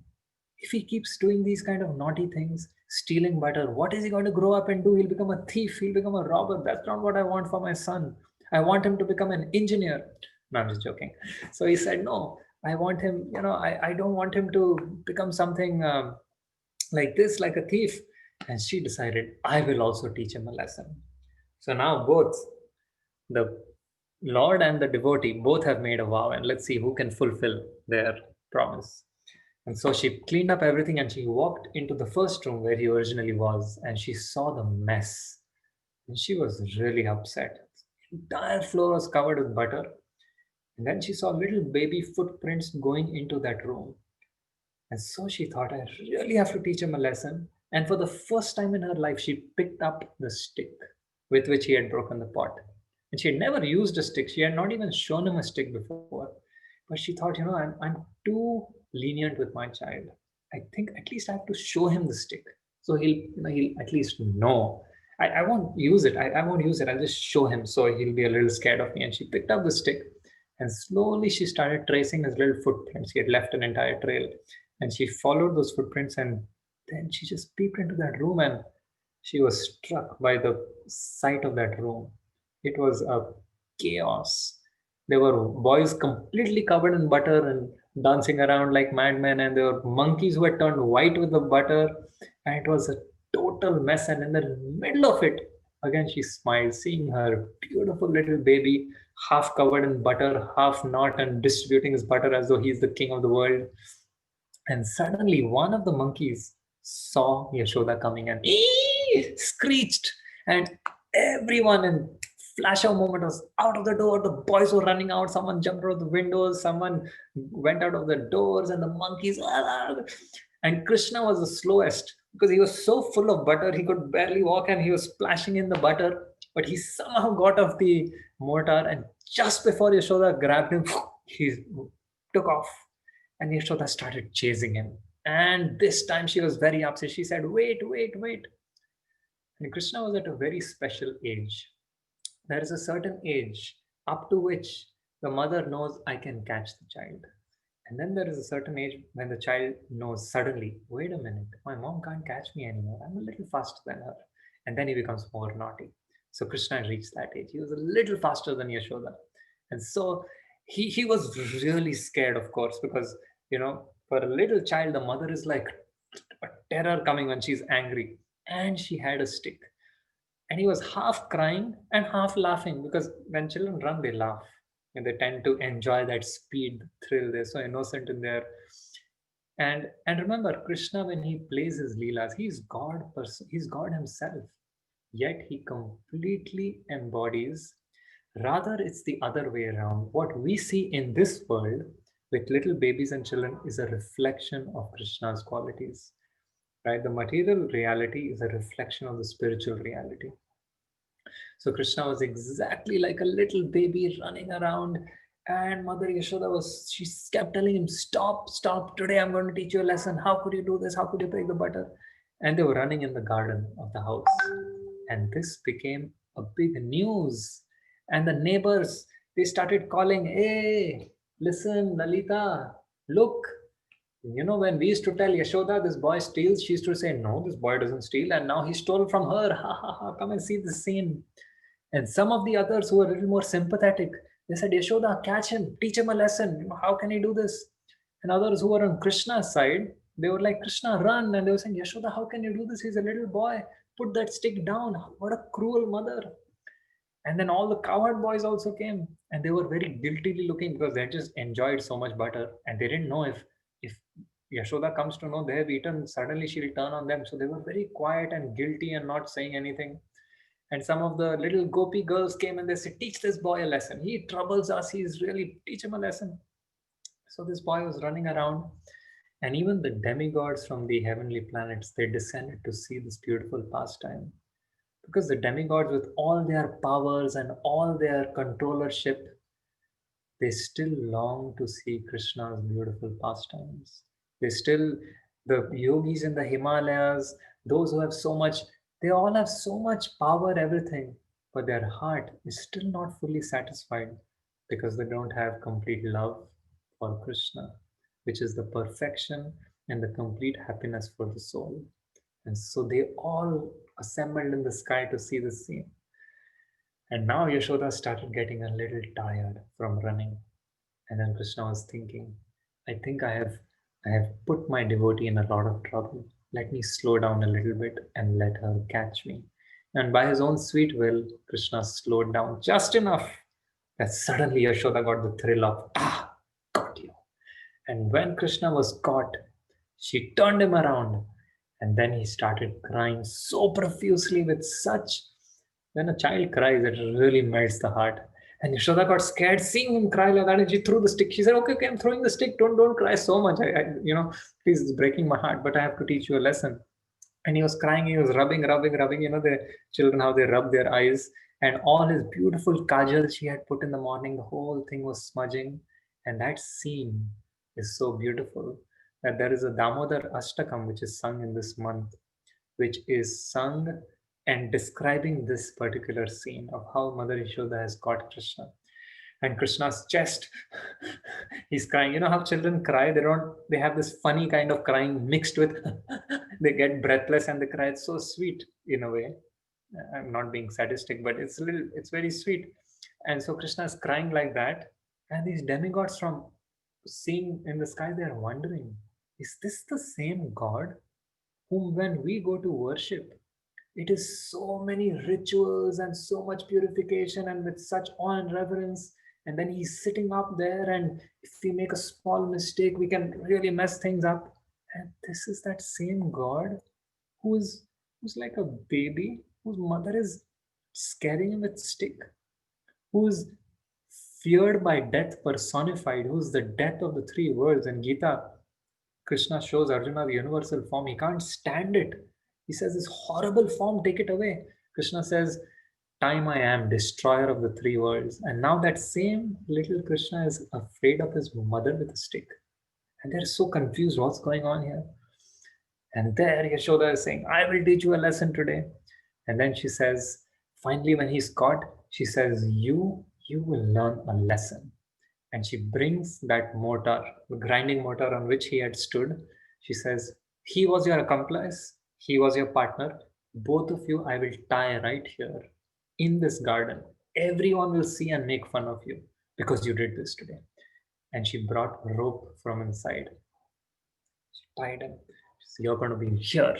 If he keeps doing these kind of naughty things, stealing butter, what is he going to grow up and do? He'll become a thief. He'll become a robber. That's not what I want for my son. I want him to become an engineer. No, I'm just joking. So he said, no, I want him, I don't want him to become something like this, like a thief. And she decided, I will also teach him a lesson. So now both the Lord and the devotee both have made a vow, and let's see who can fulfill their promise. And so she cleaned up everything, and she walked into the first room where he originally was, and she saw the mess. And she was really upset. The entire floor was covered with butter. And then she saw little baby footprints going into that room. And so she thought, I really have to teach him a lesson. And for the first time in her life, she picked up the stick with which he had broken the pot. And she had never used a stick. She had not even shown him a stick before. But she thought, I'm too lenient with my child. I think at least I have to show him the stick. So he'll at least know. I won't use it. I won't use it. I'll just show him so he'll be a little scared of me. And she picked up the stick, and slowly she started tracing his little footprints. He had left an entire trail. And she followed those footprints, and Then she just peeped into that room and she was struck by the sight of that room. It was a chaos. There were boys completely covered in butter and dancing around like madmen, and there were monkeys who had turned white with the butter, and it was a total mess. And in the middle of it, again, she smiled, seeing her beautiful little baby, half covered in butter, half not, and distributing his butter as though he's the king of the world. And suddenly, one of the monkeys saw Yashoda coming and screeched, and everyone in flash of moment was out of the door. The boys were running out. Someone jumped out of the windows. Someone went out of the doors, and the monkeys. And Krishna was the slowest because he was so full of butter he could barely walk, and he was splashing in the butter. But he somehow got off the mortar, and just before Yashoda grabbed him, he took off. And Yashoda started chasing him. And this time she was very upset. She said, wait, wait, wait. And Krishna was at a very special age. There is a certain age up to which the mother knows I can catch the child. And then there is a certain age when the child knows suddenly, wait a minute, my mom can't catch me anymore. I'm a little faster than her. And then he becomes more naughty. So Krishna reached that age. He was a little faster than Yashoda. And so he was really scared, of course, because, for a little child, the mother is like a terror coming when she's angry. And she had a stick. And he was half crying and half laughing, because when children run, they laugh. And they tend to enjoy that speed, thrill. They're so innocent in there. And remember, Krishna, when he plays his Leelas, he's God person, he's God himself. Yet he completely embodies, rather it's the other way around. What we see in this world with little babies and children is a reflection of Krishna's qualities. Right? The material reality is a reflection of the spiritual reality. So Krishna was exactly like a little baby running around, and Mother Yashoda she kept telling him, stop, stop, today I'm going to teach you a lesson. How could you do this? How could you break the butter? And they were running in the garden of the house. And this became a big news. And the neighbors, they started calling, hey, listen, Lalita, look. When we used to tell Yashoda, this boy steals, she used to say, no, this boy doesn't steal. And now he stole from her. Ha ha ha, come and see the scene. And some of the others who were a little more sympathetic, they said, Yashoda, catch him, teach him a lesson. How can he do this? And others who were on Krishna's side, they were like, Krishna, run. And they were saying, Yashoda, how can you do this? He's a little boy. Put that stick down. What a cruel mother. And then all the cowherd boys also came, and they were very guiltily looking because they just enjoyed so much butter, and they didn't know if Yashoda comes to know they have eaten, suddenly she'll turn on them. So they were very quiet and guilty and not saying anything. And some of the little gopi girls came and they said, teach this boy a lesson. He troubles us. Teach him a lesson. So this boy was running around, and even the demigods from the heavenly planets, they descended to see this beautiful pastime. Because the demigods, with all their powers and all their controllership, they still long to see Krishna's beautiful pastimes. The yogis in the Himalayas, those who have so much, they all have so much power, everything, but their heart is still not fully satisfied because they don't have complete love for Krishna, which is the perfection and the complete happiness for the soul. And so they all assembled in the sky to see the scene. And now Yashoda started getting a little tired from running. And then Krishna was thinking, I think I have put my devotee in a lot of trouble. Let me slow down a little bit and let her catch me. And by his own sweet will, Krishna slowed down just enough that suddenly Yashoda got the thrill of, got you. And when Krishna was caught, she turned him around, and then he started crying so profusely with such, when a child cries, it really melts the heart. And Yashoda got scared seeing him cry like that, and she threw the stick. She said, okay, I'm throwing the stick. Don't cry so much. Please, it's breaking my heart, but I have to teach you a lesson. And he was crying, he was rubbing. The children, how they rub their eyes. And all his beautiful kajal she had put in the morning, the whole thing was smudging. And that scene is so beautiful that there is a Damodar Ashtakam, which is sung in this month, which is sung and describing this particular scene of how Mother Yashoda has caught Krishna. And Krishna's chest, he's crying. You know how children cry? They have this funny kind of crying mixed with, They get breathless and they cry. It's so sweet in a way. I'm not being sadistic, but it's very sweet. And so Krishna is crying like that, and these demigods from seeing in the sky, they are wondering, is this the same God whom when we go to worship, it is so many rituals and so much purification and with such awe and reverence. And then he's sitting up there, and if we make a small mistake, we can really mess things up. And this is that same God who's like a baby, whose mother is scaring him with stick, who's feared by death personified, who's the death of the three worlds. And Gita, Krishna shows Arjuna the universal form. He can't stand it. He says, this horrible form, take it away. Krishna says, time I am, destroyer of the three worlds. And now that same little Krishna is afraid of his mother with a stick. And they're so confused, what's going on here? And there Yashoda is saying, I will teach you a lesson today. And then she says, finally when he's caught, she says, you will learn a lesson. And she brings that mortar, the grinding mortar on which he had stood. She says, he was your accomplice, he was your partner. Both of you I will tie right here in this garden. Everyone will see and make fun of you because you did this today. And she brought a rope from inside. She tied him. She said, you're going to be here.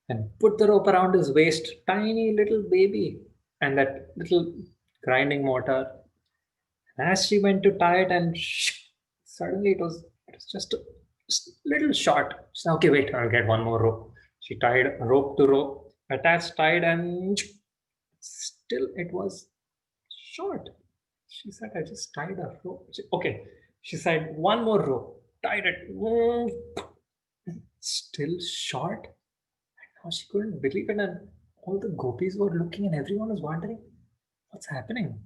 And put the rope around his waist, tiny little baby, and that little grinding mortar. And as she went to tie it, and suddenly it was just a little short. She said, okay, wait, I'll get one more rope. She tied rope to rope, attached, tied, and still it was short. She said, I just tied a rope. Okay. She said, one more rope, tied it. Still short. And now she couldn't believe it. And all the gopis were looking and everyone was wondering, what's happening?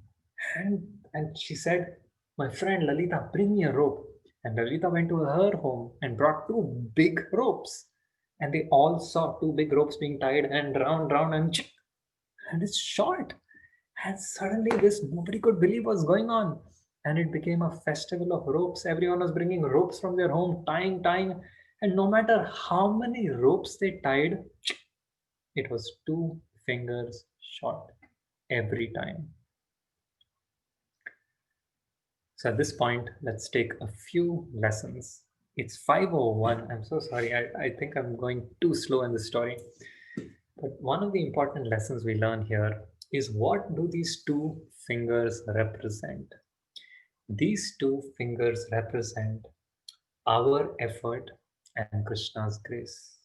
And she said, my friend Lalita, bring me a rope. And Lalita went to her home and brought two big ropes. And they all saw two big ropes being tied and round, and it's short. And suddenly nobody could believe what's going on. And it became a festival of ropes. Everyone was bringing ropes from their home, tying. And no matter how many ropes they tied, it was 2 fingers short every time. So at this point, let's take a few lessons. It's 5:01. I'm so sorry. I think I'm going too slow in the story. But one of the important lessons we learn here is, what do these 2 fingers represent? These 2 fingers represent our effort and Krishna's grace.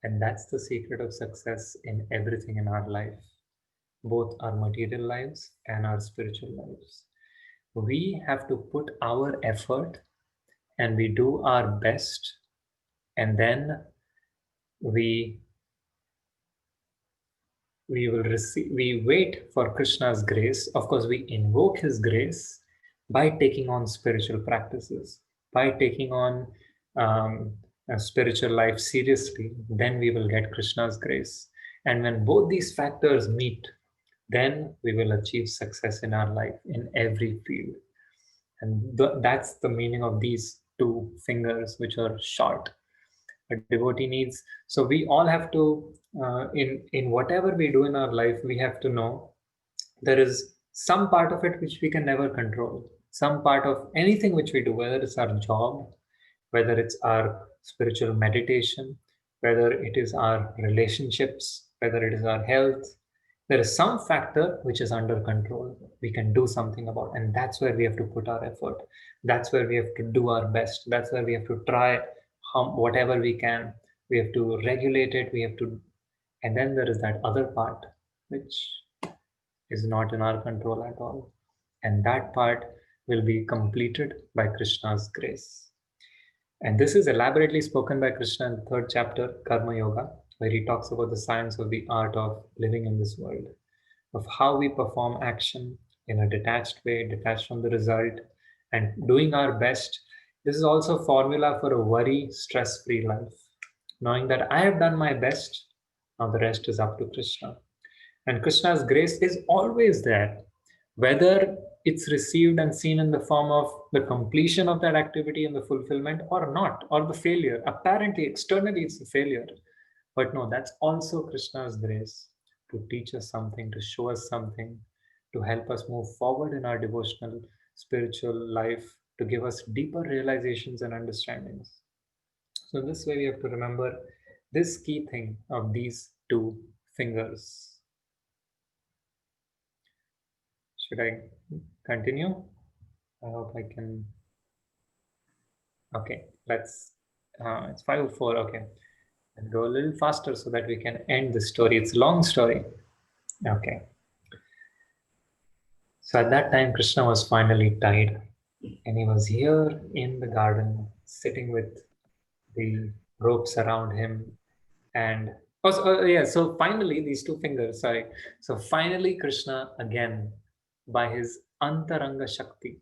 And that's the secret of success in everything in our life, both our material lives and our spiritual lives. We have to put our effort and we do our best, and then we wait for Krishna's grace. Of course, we invoke his grace by taking on spiritual practices, by taking on a spiritual life seriously. Then we will get Krishna's grace. And when both these factors meet, then we will achieve success in our life in every field. And that's the meaning of these 2 fingers, which are short. A devotee needs. So we all have to, in whatever we do in our life, we have to know there is some part of it which we can never control. Some part of anything which we do, whether it's our job, whether it's our spiritual meditation, whether it is our relationships, whether it is our health, there is some factor which is under control. We can do something about, and that's where we have to put our effort. That's where we have to do our best. That's where we have to try whatever we can. We have to regulate it. We have to, and then there is that other part which is not in our control at all. And that part will be completed by Krishna's grace. And this is elaborately spoken by Krishna in the 3rd chapter, Karma Yoga, where he talks about the science of the art of living in this world, of how we perform action in a detached way, detached from the result, and doing our best. This is also a formula for a worry, stress-free life. Knowing that I have done my best, now the rest is up to Krishna. And Krishna's grace is always there, whether it's received and seen in the form of the completion of that activity and the fulfillment or not, or the failure. Apparently, externally, it's a failure. But no, that's also Krishna's grace to teach us something, to show us something, to help us move forward in our devotional, spiritual life, to give us deeper realizations and understandings. So, in this way, we have to remember this key thing of these two fingers. Should I continue? I hope I can. Okay, let's. It's 5:04. Okay, I'll go a little faster so that we can end the story. It's a long story. Okay. So at that time, Krishna was finally tied, and he was here in the garden, sitting with the ropes around him. And yeah, so finally, these two fingers, sorry. So finally, Krishna again, by his Antaranga Shakti.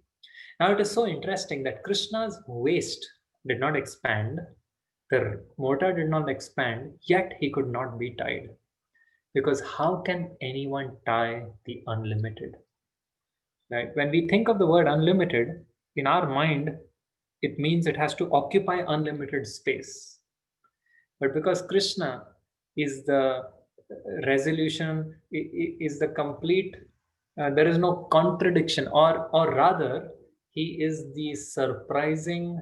Now it is so interesting that Krishna's waist did not expand, the mortar did not expand, yet he could not be tied. Because how can anyone tie the unlimited? Right? When we think of the word unlimited, in our mind, it means it has to occupy unlimited space. But because Krishna is the resolution, is the complete, there is no contradiction, or rather, he is the surprising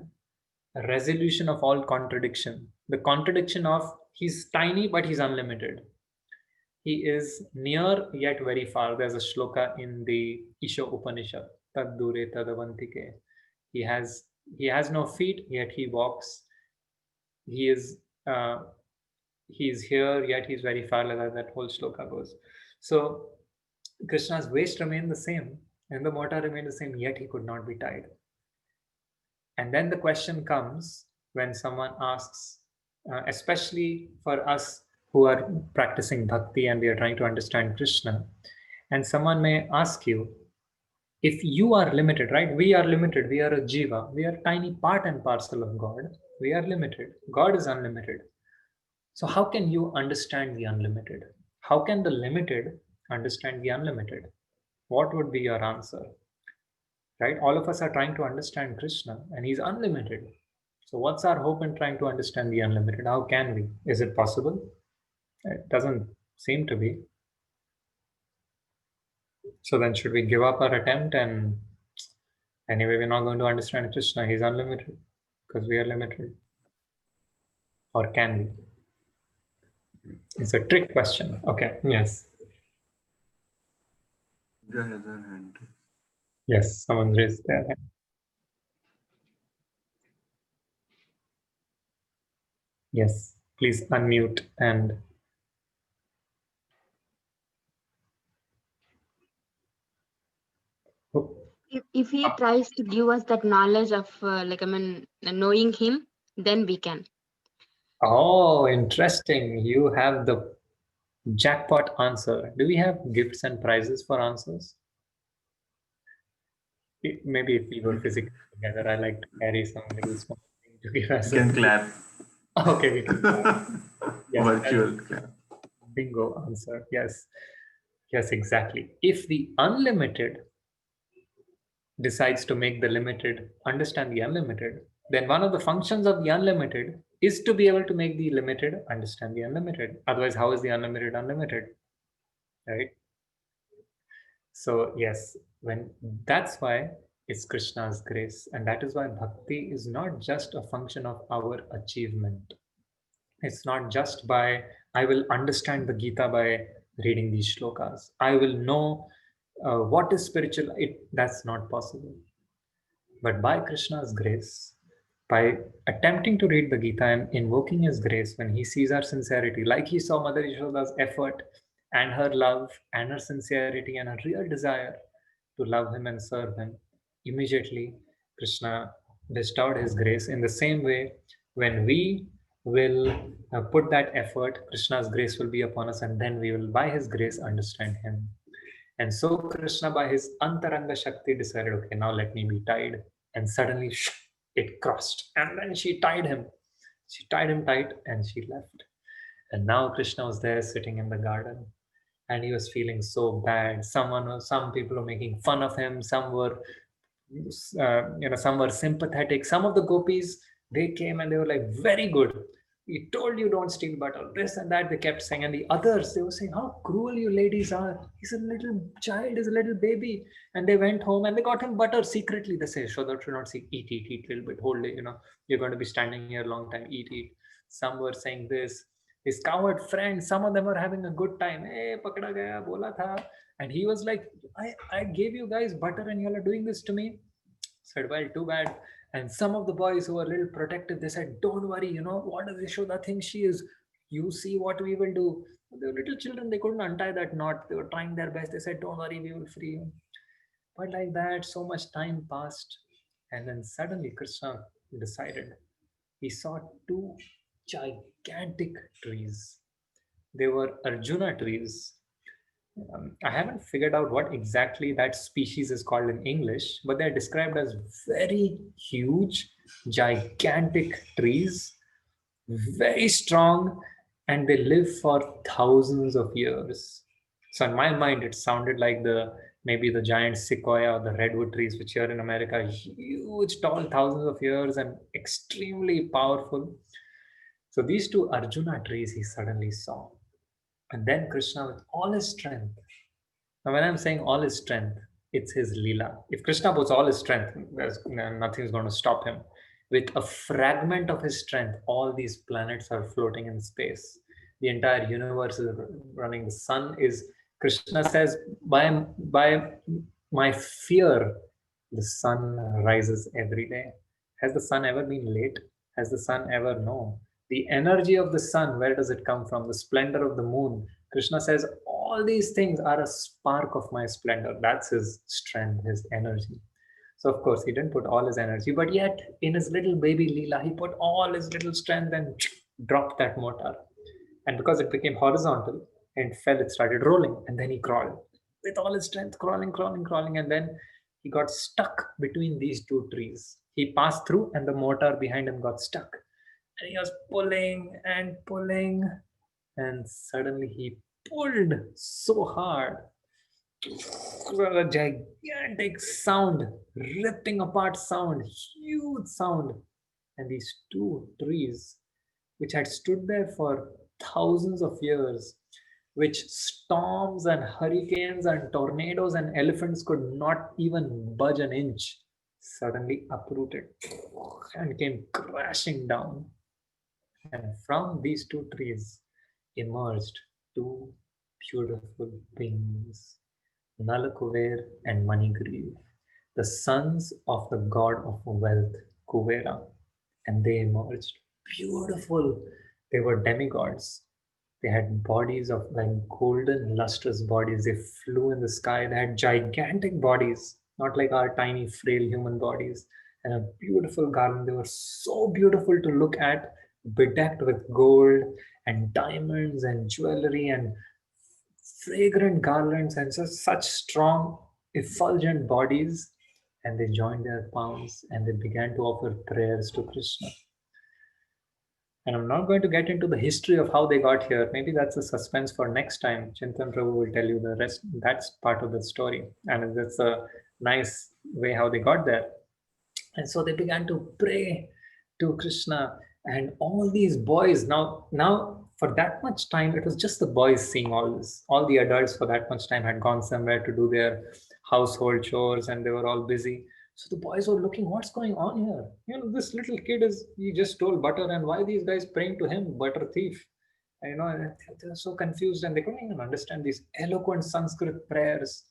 resolution of all contradiction. The contradiction of he's tiny but he's unlimited. He is near yet very far. There's a shloka in the Isha Upanishad, Tad Dure Tadavantike. He has he has no feet, yet he walks. He is uh, he's here, yet he's very far, like that whole shloka goes. So Krishna's waist remained the same, and the mortar remained the same, yet he could not be tied. And then the question comes when someone asks, especially for us who are practicing bhakti and we are trying to understand Krishna, and someone may ask you, if you are limited, right? We are limited. We are a jiva. We are tiny part and parcel of God. We are limited. God is unlimited. So how can you understand the unlimited? How can the limited understand the unlimited? What would be your answer? Right? All of us are trying to understand Krishna and he's unlimited. So what's our hope in trying to understand the unlimited? How can we? Is it possible? It doesn't seem to be. So then should we give up our attempt and anyway, we're not going to understand Krishna. He's unlimited because we are limited. Or can we? It's a trick question. Okay. Yes. Indra has her hand. Yes. Someone raised their hand. Yes. Please unmute and. Oh. If he tries to give us that knowledge of knowing him, then we can. Oh, interesting. You have the jackpot answer. Do we have gifts and prizes for answers? Maybe if we were physically together, I like to carry some little small thing to give us. You can clap. Okay, we can clap. Yes, Virtual clap. Bingo answer. Yes. Yes, exactly. If the unlimited decides to make the limited understand the unlimited, then one of the functions of the unlimited is to be able to make the limited understand the unlimited. Otherwise, how is the unlimited unlimited? Right? So yes, when that's why it's Krishna's grace, and that is why bhakti is not just a function of our achievement. It's not just by I will understand the Gita by reading these shlokas. I will know what is spiritual. That's not possible. But by Krishna's grace, by attempting to read the Gita and invoking his grace, when he sees our sincerity, like he saw Mother Yashoda's effort and her love and her sincerity and her real desire to love him and serve him, immediately Krishna bestowed his grace. In the same way, when we will put that effort, Krishna's grace will be upon us, and then we will, by his grace, understand him. And so Krishna, by his Antaranga Shakti, decided, okay, now let me be tied. And suddenly it crossed. And then she tied him. She tied him tight and she left. And now Krishna was there sitting in the garden. And he was feeling so bad. Some people were making fun of him. Some were, some were sympathetic. Some of the gopis, they came and they were like, very good. we told you don't steal butter, this and that, they kept saying. And the others, they were saying, how cruel you ladies are. He's a little child, he's a little baby. And they went home and they got him butter secretly. They say, so that should not say, eat a little bit, hold it, you're going to be standing here a long time, eat. Some were saying this. His coward friends, some of them were having a good time. Hey, pakda gaya, bola tha. And he was like, I gave you guys butter and you all are doing this to me. Said, well, too bad. And some of the boys who were a little protective, they said, don't worry, what does Yashoda think she is? You see what we will do. They were little children, they couldn't untie that knot. They were trying their best. They said, don't worry, we will free you. But like that, so much time passed. And then suddenly Krishna decided. He saw two gigantic trees. They were Arjuna trees. I haven't figured out what exactly that species is called in English, but they're described as very huge, gigantic trees, very strong, and they live for thousands of years. So in my mind, it sounded like maybe the giant sequoia or the redwood trees, which here in America are huge, tall, thousands of years and extremely powerful. So these two Arjuna trees he suddenly saw. And then Krishna, with all his strength, now when I'm saying all his strength, it's his Leela. If Krishna puts all his strength, nothing's going to stop him. With a fragment of his strength, all these planets are floating in space. The entire universe is running. The sun is, Krishna says, by my fear, the sun rises every day. Has the sun ever been late? Has the sun ever? No. The energy of the sun, where does it come from? The splendor of the moon. Krishna says, all these things are a spark of my splendor. That's his strength, his energy. So of course, he didn't put all his energy, but yet in his little baby Leela, he put all his little strength and dropped that mortar. And because it became horizontal and fell, it started rolling. And then he crawled with all his strength, crawling. And then he got stuck between these two trees. He passed through and the mortar behind him got stuck. And he was pulling. And suddenly he pulled so hard. A gigantic sound, ripping apart sound, huge sound. And these two trees, which had stood there for thousands of years, which storms and hurricanes and tornadoes and elephants could not even budge an inch, suddenly uprooted and came crashing down. And from these two trees emerged two beautiful beings, Nalakuver and Manigriv, the sons of the god of wealth, Kuvera. And they emerged beautiful. They were demigods. They had bodies of like golden, lustrous bodies. They flew in the sky. They had gigantic bodies, not like our tiny, frail human bodies. And a beautiful garland. They were so beautiful to look at, bedecked with gold and diamonds and jewelry and fragrant garlands and such strong, effulgent bodies. And they joined their palms and they began to offer prayers to Krishna. And I'm not going to get into the history of how they got here. Maybe that's a suspense for next time. Chintan Prabhu will tell you the rest. That's part of the story. And that's a nice way how they got there. And so they began to pray to Krishna. And all these boys, now for that much time, it was just the boys seeing all this. All the adults for that much time had gone somewhere to do their household chores and they were all busy. So the boys were looking, what's going on here? This little kid he just stole butter, and why these guys praying to him, butter thief? And, they were so confused and they couldn't even understand these eloquent Sanskrit prayers.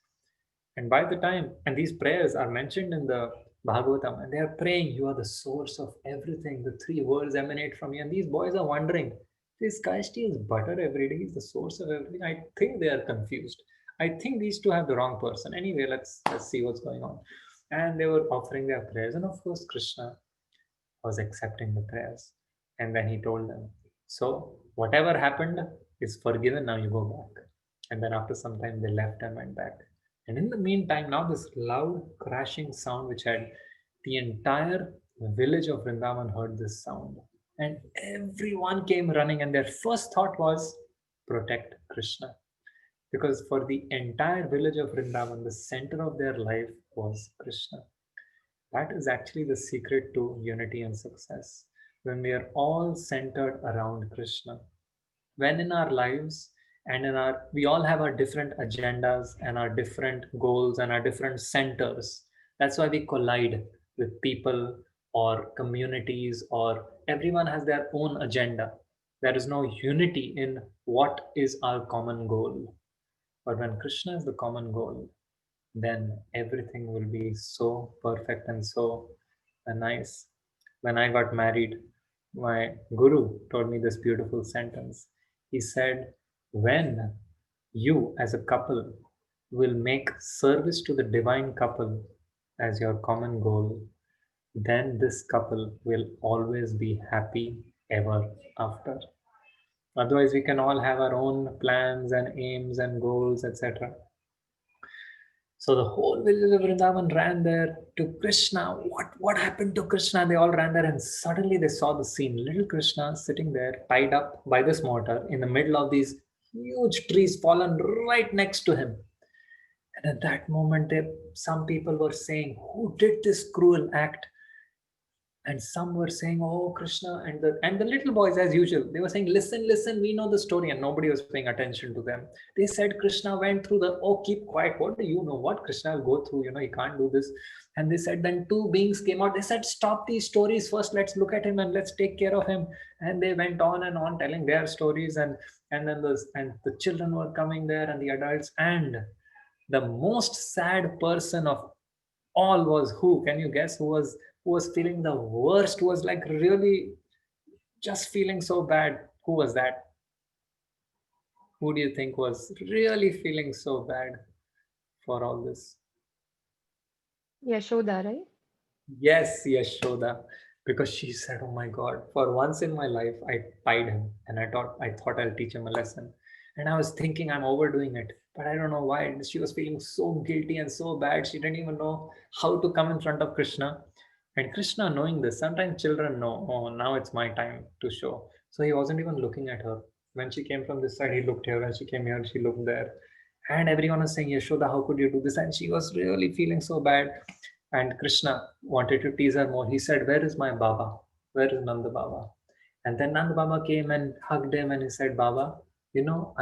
And by the time, and these prayers are mentioned in the Bhagavatam, and they are praying, you are the source of everything. The three worlds emanate from you. And these boys are wondering, this guy steals butter every day. He's the source of everything. I think they are confused. I think these two have the wrong person. Anyway, let's see what's going on. And they were offering their prayers. And of course, Krishna was accepting the prayers. And then he told them, so whatever happened is forgiven. Now you go back. And then after some time, they left and went back. And in the meantime, now this loud crashing sound, which had the entire village of Vrindavan heard this sound. And everyone came running, and their first thought was, protect Krishna. Because for the entire village of Vrindavan, the center of their life was Krishna. That is actually the secret to unity and success. when we are all centered around Krishna. When in our lives and we all have our different agendas and our different goals and our different centers. That's why we collide with people or communities, or everyone has their own agenda. There is no unity in what is our common goal. But when Krishna is the common goal, then everything will be so perfect and so nice. When I got married, my guru told me this beautiful sentence. He said, when you as a couple will make service to the divine couple as your common goal, then this couple will always be happy ever after. Otherwise, we can all have our own plans and aims and goals, etc. So the whole village of Vrindavan ran there to Krishna. What happened to Krishna? They all ran there, and suddenly they saw the scene. Little Krishna sitting there, tied up by this mortar in the middle of these huge trees fallen right next to him. And at that moment, some people were saying, "Who did this cruel act?" And some were saying, "Oh, Krishna," and the little boys, as usual, they were saying, "Listen, listen, we know the story," and nobody was paying attention to them. They said Krishna went through the, "Oh, keep quiet, what do you know, what Krishna will go through, he can't do this." And they said, then two beings came out. They said, "Stop these stories first, let's look at him and let's take care of him." And they went on and on telling their stories, and then the children were coming there, and the adults, and the most sad person of all was who? Can you guess who was feeling the worst? Who was like really just feeling so bad? Who was that? Who do you think was really feeling so bad for all this? Yashoda, right? Yes, Yashoda, because she said, "Oh my God, for once in my life, I tied him, and I thought I'll teach him a lesson, and I was thinking I'm overdoing it, but I don't know why." She was feeling so guilty and so bad. She didn't even know how to come in front of Krishna, and Krishna, knowing this, sometimes children know, oh, now it's my time to show. So he wasn't even looking at her. When she came from this side, he looked here. When she came here, she looked there, and everyone was saying, "Yashoda, how could you do this?" And she was really feeling so bad. And Krishna wanted to tease her more. He said, "Where is my Baba? Where is Nanda Baba?" And then Nanda Baba came and hugged him, and he said, "Baba,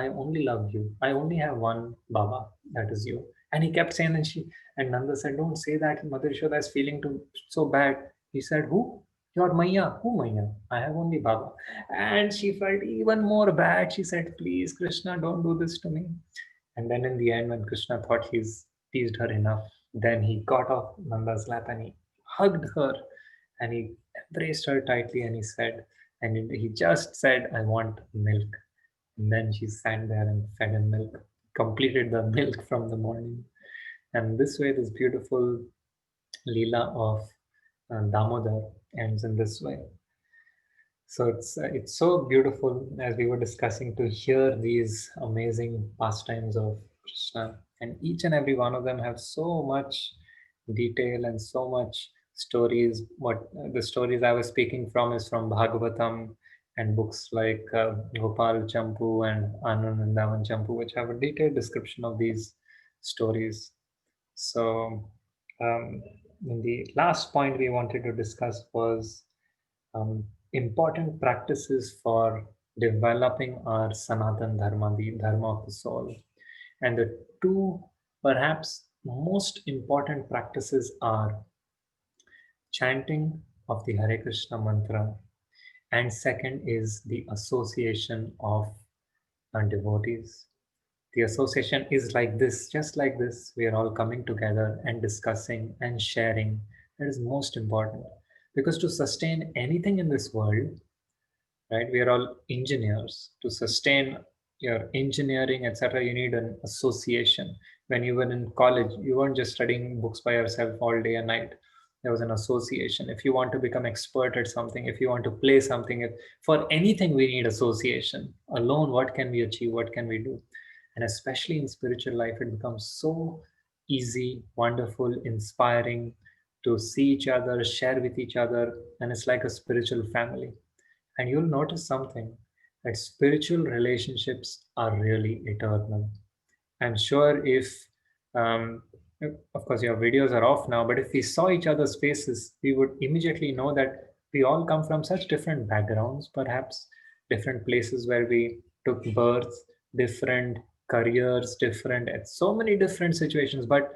I only love you. I only have one Baba, that is you." And he kept saying, and Nanda said, "Don't say that. Mother Yashoda is feeling so bad." He said, "Who? Your Maya. Who Maya? I have only Baba." And she felt even more bad. She said, "Please, Krishna, don't do this to me." And then in the end, when Krishna thought he's teased her enough, then he got off Nanda's lap and he hugged her and he embraced her tightly, and he said, and he just said, "I want milk." And then she sat there and fed him milk, completed the milk from the morning. And this way, this beautiful Leela of Damodar ends in this way. So it's so beautiful, as we were discussing, to hear these amazing pastimes of Krishna, and each and every one of them have so much detail and so much stories. What the stories I was speaking from is from Bhagavatam and books like Gopal Champu and Anandavan Champu, which have a detailed description of these stories. So um, the last point we wanted to discuss was um, important practices for developing our Sanatan Dharma, the Dharma of the soul. And the two perhaps most important practices are chanting of the Hare Krishna mantra, and second is the association of devotees. The association is like this, just like this. We are all coming together and discussing and sharing. That is most important, because to sustain anything in this world, right, we are all engineers. To sustain your engineering, etc., you need an association. When you were in college, you weren't just studying books by yourself all day and night. There was an association. If you want to become expert at something, if you want to play something, for anything we need association. Alone, what can we achieve? What can we do? And especially in spiritual life, it becomes so easy, wonderful, inspiring to see each other, share with each other, and it's like a spiritual family. And you'll notice something, that spiritual relationships are really eternal. I'm sure um, of course, your videos are off now, but if we saw each other's faces, we would immediately know that We all come from such different backgrounds, perhaps different places where we took birth, different careers, different, so many different situations, but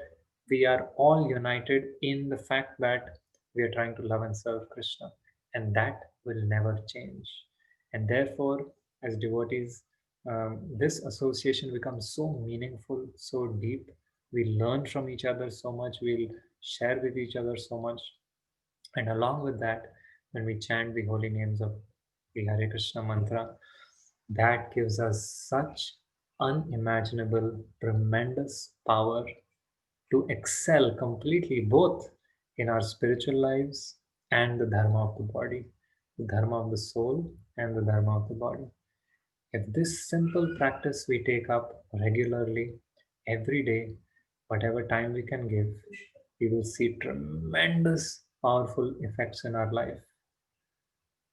we are all united in the fact that we are trying to love and serve Krishna, and that will never change. And therefore, as devotees, this association becomes so meaningful, so deep. We learn from each other so much, we'll share with each other so much. And along with that, when we chant the holy names of the Hare Krishna mantra, that gives us such unimaginable, tremendous power to excel completely both in our spiritual lives and the dharma of the body, the dharma of the soul and the dharma of the body. If this simple practice we take up regularly, every day, whatever time we can give, we will see tremendous, powerful effects in our life.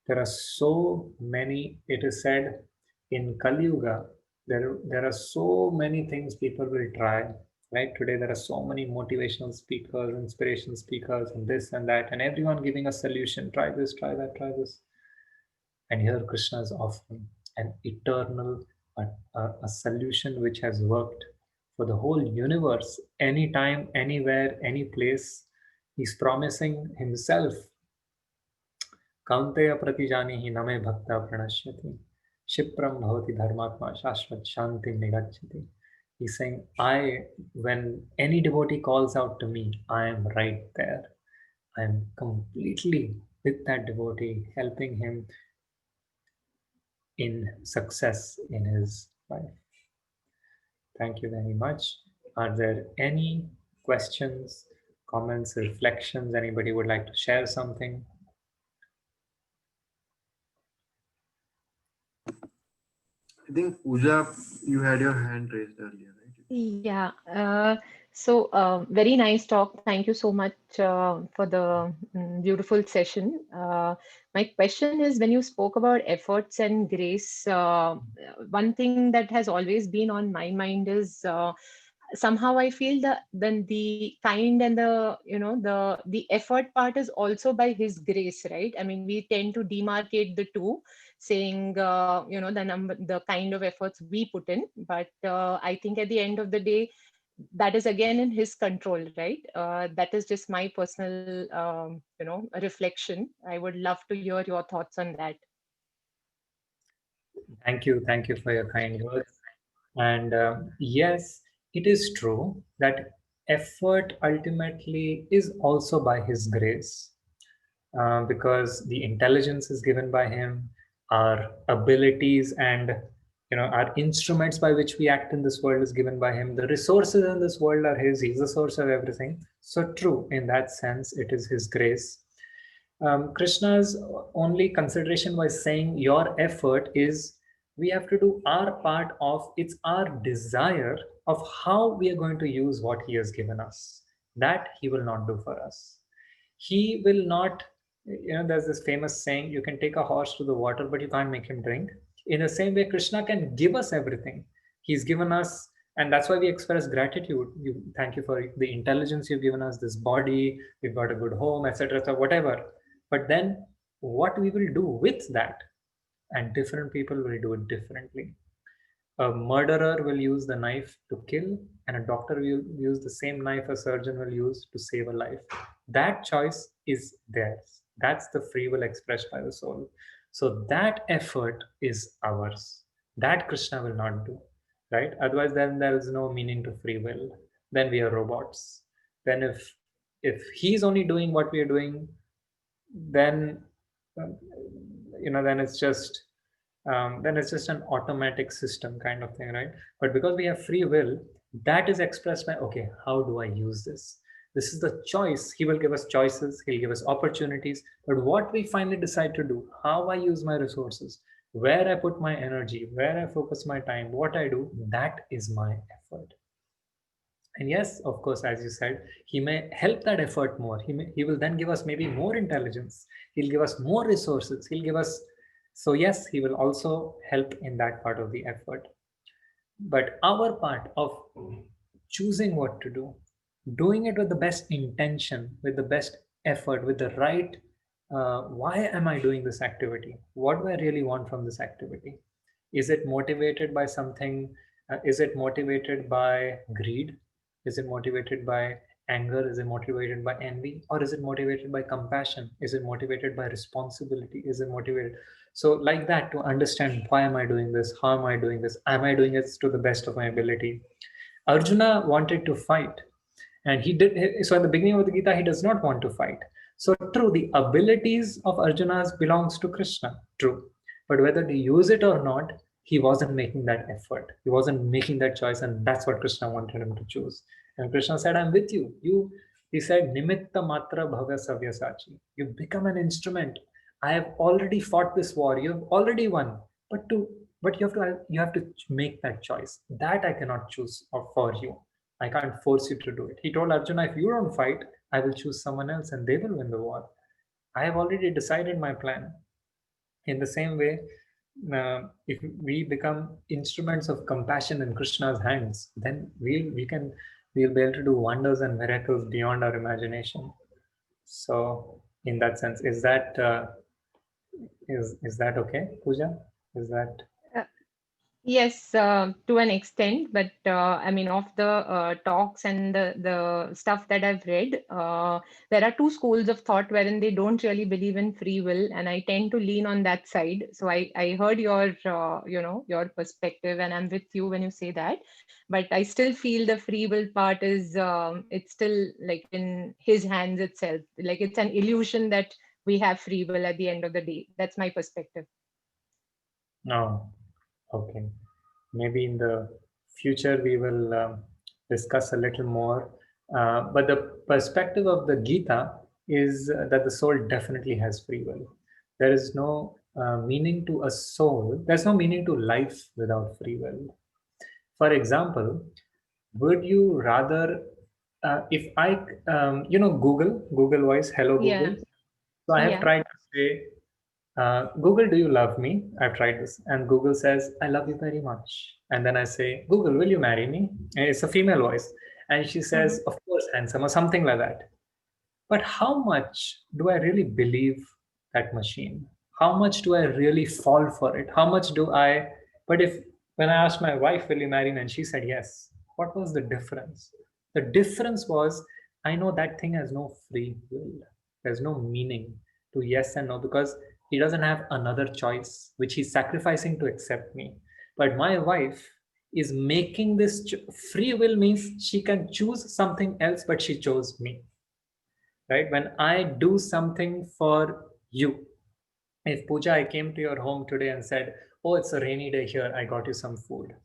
There are so many, it is said in Kali Yuga, there are so many things people will try. Right today, there are so many motivational speakers, inspirational speakers, and this and that, and everyone giving a solution. Try this, try that, try this. And here Krishna is offering an eternal, a solution which has worked for the whole universe, anytime, anywhere, any place. He's promising himself. Kaunteya pratijanihi name bhakta pranashyati. Shipram bhavati dharmatma shashvat shanti nigachyati. He's saying, when any devotee calls out to me, I am right there. I am completely with that devotee, helping him in success in his life. Thank you very much. Are there any questions, comments, reflections? Anybody would like to share something? I think Pooja, you had your hand raised earlier, right? Yeah. Very nice talk. Thank you so much for the beautiful session. My question is, when you spoke about efforts and grace, one thing that has always been on my mind is somehow I feel that then the kind and the effort part is also by his grace, right? I mean, we tend to demarcate the two, saying the kind of efforts we put in, but I think at the end of the day, that is again in his control, right? That is just my personal reflection. I would love to hear your thoughts on that. Thank you for your kind words. And yes, it is true that effort ultimately is also by his grace, because the intelligence is given by him, our abilities and our instruments by which we act in this world is given by him. The resources in this world are his. He's the source of everything. So true, in that sense, it is his grace. Krishna's only consideration by saying your effort is we have to do our part of it's our desire of how we are going to use what he has given us. That he will not do for us. He will not, there's this famous saying, you can take a horse to the water, but you can't make him drink. In the same way, Krishna can give us everything. He's given us, and that's why we express gratitude. Thank you for the intelligence you've given us, this body, we've got a good home, etc., whatever. But then what we will do with that, and different people will do it differently. A murderer will use the knife to kill, and a doctor will use the same knife a surgeon will use to save a life. That choice is theirs. That's the free will expressed by the soul. So that effort is ours. That Krishna will not do, right? Otherwise, then there is no meaning to free will. Then we are robots. Then if he's only doing what we are doing, then uh, then it's just an automatic system kind of thing, right? But because we have free will, that is expressed by, okay, how do I use this? This is the choice. He will give us choices, he'll give us opportunities, but what we finally decide to do, how I use my resources, where I put my energy, where I focus my time, what I do, that is my effort. And yes, of course, as you said, he may help that effort more. He will then give us maybe more intelligence. He'll give us more resources. He'll give us, so yes, he will also help in that part of the effort. But our part of choosing what to do, doing it with the best intention, with the best effort, with the right why am I doing this activity? What do I really want from this activity? Is it motivated by something? Is it motivated by greed? Is it motivated by anger? Is it motivated by envy? Or is it motivated by compassion? Is it motivated by responsibility? Is it motivated? So, like that, to understand why am I doing this? How am I doing this? Am I doing it to the best of my ability? Arjuna wanted to fight, and he did. So at the beginning of the Gita, he does not want to fight. So true, the abilities of Arjuna's belongs to Krishna, true, but whether to use it or not, he wasn't making that effort. He wasn't making that choice, and that's what Krishna wanted him to choose. And Krishna said, "I'm with you. He said, Nimitta matra bhava savyasachi. You become an instrument. I have already fought this war. You have already won. But to but you have to make that choice. That I cannot choose for you. I can't force you to do it." He told Arjuna, if you don't fight, I will choose someone else and they will win the war. I have already decided my plan. In the same way, if we become instruments of compassion in Krishna's hands, then we'll be able to do wonders and miracles beyond our imagination. So, in that sense, is that okay, Pooja? Is that Yes, to an extent, but I mean, of the talks and the stuff that I've read, there are two schools of thought wherein they don't really believe in free will, and I tend to lean on that side. So I heard your your perspective, and I'm with you when you say that. But I still feel the free will part is it's still like in his hands itself. Like it's an illusion that we have free will at the end of the day. That's my perspective. no? Okay. Maybe in the future we will discuss a little more. But the perspective of the Gita is that the soul definitely has free will. There is no meaning to a soul. There's no meaning to life without free will. For example, would you rather, if I, Google Voice, hello Yeah, Google. So I have yeah. tried to say, Google, do you love me? I've tried this. And Google says, I love you very much. And then I say, Google, will you marry me? And it's a female voice. And she Mm-hmm. says, of course, handsome, or something like that. But how much do I really believe that machine? How much do I really fall for it? How much do I? But if when I asked my wife, will you marry me? And she said yes. What was the difference? The difference was I know that thing has no free will. There's no meaning to yes and no because he doesn't have another choice, which he's sacrificing to accept me. But my wife is making this free will means she can choose something else, but she chose me, right? When I do something for you, if Pooja, I came to your home today and said, oh, it's a rainy day here, I got you some food,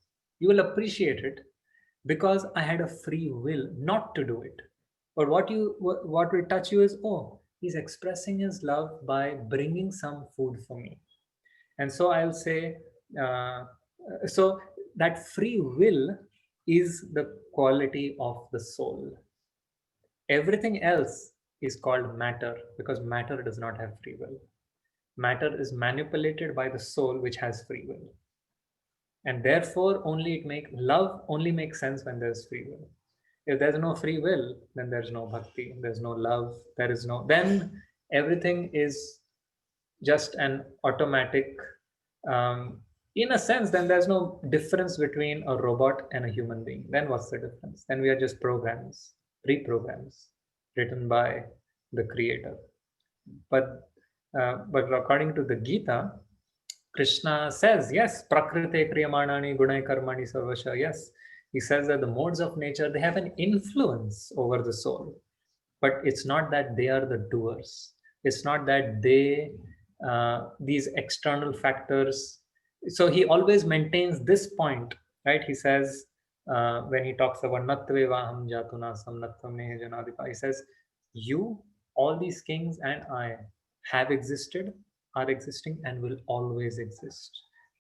you will appreciate it because I had a free will not to do it. But what will touch you is, oh, he's expressing his love by bringing some food for me. And so I'll say, uh, so that free will is the quality of the soul. Everything else is called matter because matter does not have free will. Matter is manipulated by the soul, which has free will. And therefore, love only makes sense when there's free will. If there's no free will, then there's no bhakti, there's no love, then everything is just an automatic, um, in a sense, then there's no difference between a robot and a human being. Then what's the difference? Then we are just pre-programs written by the creator. But according to the Gita, Krishna says, yes, prakrite kriyamanani gunai karmani sarvasha. Yes, he says that the modes of nature, they have an influence over the soul, but it's not that they are the doers. It's not that these external factors. So he always maintains this point, right? He says, when he talks about natvevaham jatunasam natvam nehe janadipa, he says, you, all these kings and I have existed, are existing, and will always exist.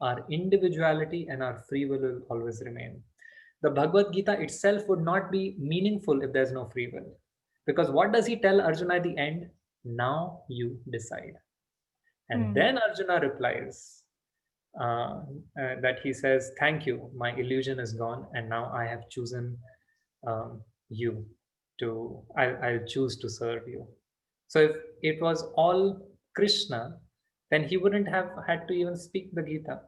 Our individuality and our free will always remain. The Bhagavad Gita itself would not be meaningful if there's no free will. Because what does he tell Arjuna at the end? Now you decide. And then Arjuna replies that he says, thank you, my illusion is gone, and now I have chosen you I'll choose to serve you. So if it was all Krishna, then he wouldn't have had to even speak the Gita.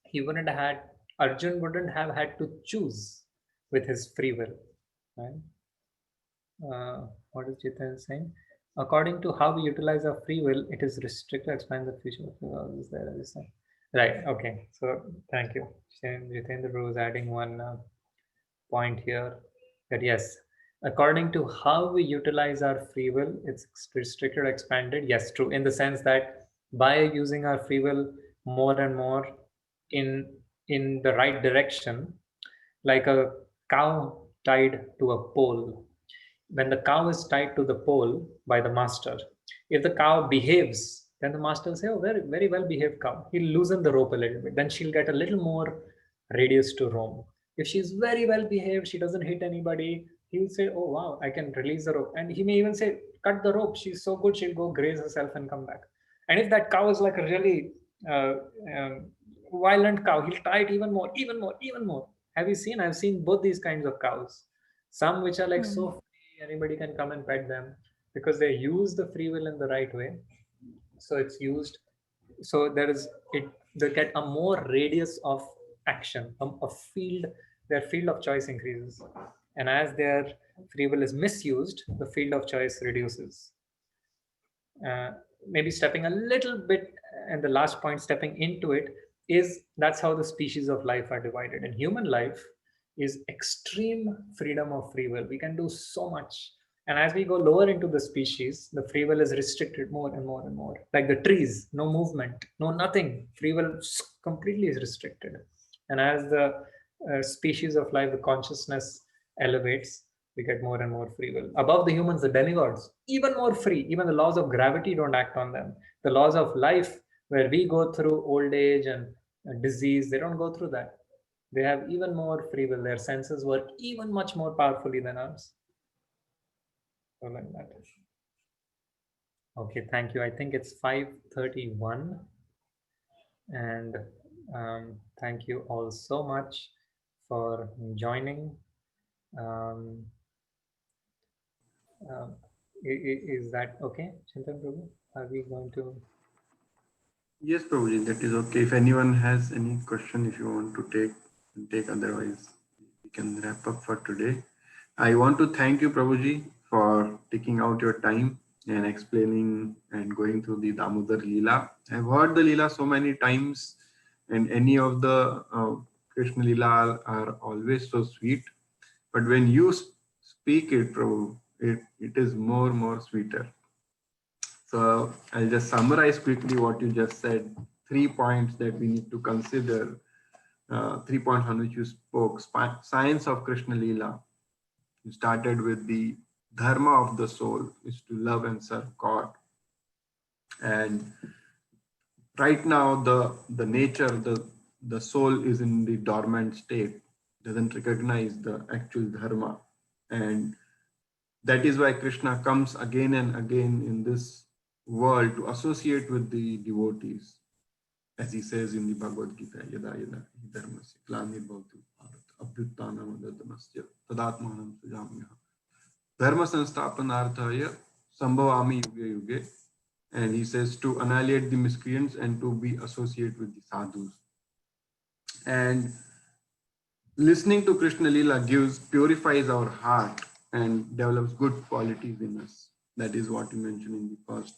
He wouldn't have had, Arjun wouldn't have had to choose with his free will. Right? What is Jiten saying? According to how we utilize our free will, it is restricted, explain the future of is there, as I say. Right, okay. So thank you. Jitendra was adding one point here that yes, according to how we utilize our free will, it's restricted, expanded. Yes, true, in the sense that by using our free will more and more in the right direction, like a cow tied to a pole. When the cow is tied to the pole by the master, if the cow behaves, then the master will say, oh, very, very well behaved cow. He'll loosen the rope a little bit. Then she'll get a little more radius to roam. If she's very well behaved, she doesn't hit anybody, he'll say, oh, wow, I can release the rope. And he may even say, cut the rope. She's so good, she'll go graze herself and come back. And if that cow is like a really violent cow, he'll tie it even more, even more, even more. Have you seen? I've seen both these kinds of cows. Some which are like so free, anybody can come and pet them because they use the free will in the right way. So it's used, so there is it, they get a more radius of action, a field, their field of choice increases. And as their free will is misused, the field of choice reduces. Maybe stepping a little bit, and the last point, stepping into it, is that's how the species of life are divided. And human life is extreme freedom of free will. We can do so much. And as we go lower into the species, the free will is restricted more and more and more. Like the trees, no movement, no nothing. Free will completely is restricted. And as the species of life, the consciousness elevates, we get more and more free will. Above the humans, the demigods, even more free. Even the laws of gravity don't act on them. The laws of life, where we go through old age and disease, they don't go through that. They have even more free will. Their senses work even much more powerfully than ours. So like that. Okay, thank you. I think it's 5:31. And thank you all so much for joining. Is that okay, Chintan Prabhu? Are we going to? Yes, Prabhuji, that is okay. If anyone has any question, if you want to take, otherwise we can wrap up for today. I want to thank you, Prabhuji, for taking out your time and explaining and going through the Damodar Leela. I've heard the Leela so many times, and any of the Krishna Leela are always so sweet. But when you speak it, Prabhu, it is more sweeter. So I'll just summarize quickly what you just said. 3 points that we need to consider. 3 points on which you spoke. Science of Krishna Leela. You started with the dharma of the soul is to love and serve God. And right now the nature, the soul is in the dormant state, doesn't recognize the actual dharma. And that is why Krishna comes again and again in this world to associate with the devotees. As he says in the Bhagavad Gita, yada yada dharmasya glanirvavati abhyuttanam adadamasya tadatmanam sujamyaha dharma sansthapanarthaya sambhavami yuge yuge. And he says to annihilate the miscreants and to be associated with the sadhus. And listening to Krishna Leela purifies our heart and develops good qualities in us. That is what you mentioned in the first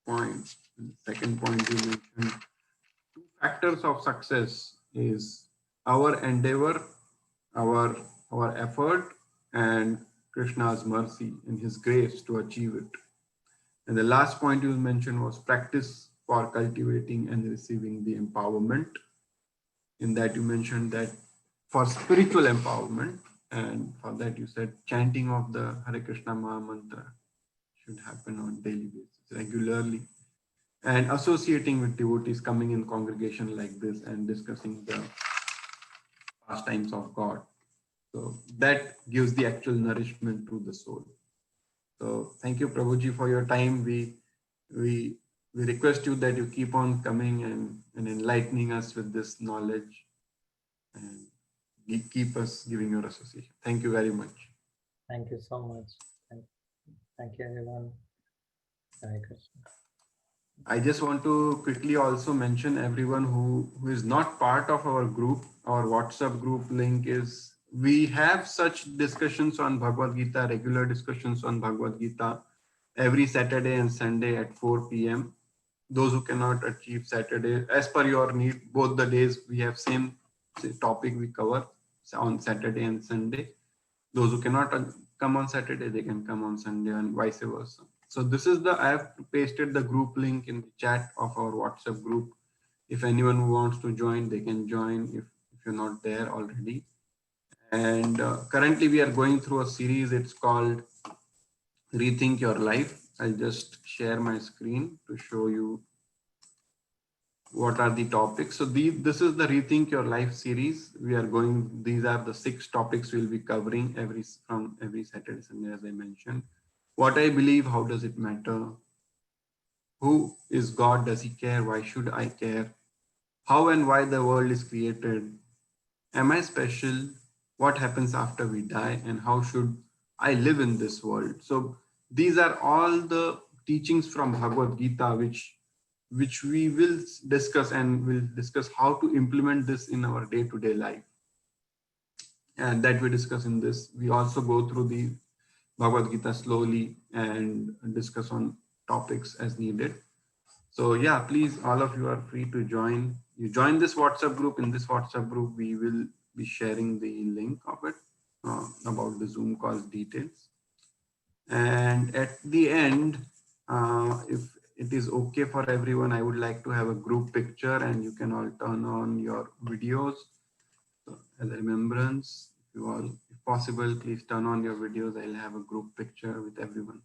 point. And the second point you mentioned, 2 factors of success is our endeavor, our effort, and Krishna's mercy and his grace to achieve it. And the last point you mentioned was practice for cultivating and receiving the empowerment. In that you mentioned that for spiritual empowerment, and for that you said chanting of the Hare Krishna Maha Mantra should happen on daily basis, regularly, and associating with devotees, coming in congregation like this and discussing the pastimes of God. So that gives the actual nourishment to the soul. So thank you, Prabhuji, for your time. We request you that you keep on coming and enlightening us with this knowledge and keep us giving your association. Thank you very much. Thank you so much. Thank you, everyone. Hare Krishna. I just want to quickly also mention everyone who is not part of our group. Our WhatsApp group link is, we have such discussions on Bhagavad Gita, regular discussions on Bhagavad Gita every Saturday and Sunday at 4 p.m. Those who cannot achieve Saturday, as per your need, both the days we have same topic we cover on Saturday and Sunday. Those who cannot come on Saturday, they can come on Sunday and vice versa. So this is the, I have pasted the group link in the chat of our WhatsApp group. If anyone who wants to join, they can join if you're not there already. And currently we are going through a series. It's called Rethink Your Life. I'll just share my screen to show you what are the topics. So this is the Rethink Your Life series. We are going, these are the 6 topics we'll be covering from every Saturday, Sunday, as I mentioned. What I believe, how does it matter? Who is God? Does he care? Why should I care? How and why the world is created? Am I special? What happens after we die? And how should I live in this world? So these are all the teachings from Bhagavad Gita, which we will discuss, and we'll discuss how to implement this in our day-to-day life. And that we discuss in this. We also go through the Bhagavad Gita slowly and discuss on topics as needed. So yeah, please, all of you are free to join. You join this WhatsApp group. In this WhatsApp group, we will be sharing the link of it, about the Zoom calls details. And at the end, if it is okay for everyone, I would like to have a group picture, and you can all turn on your videos. So as a remembrance, if you all, if possible, please turn on your videos. I'll have a group picture with everyone.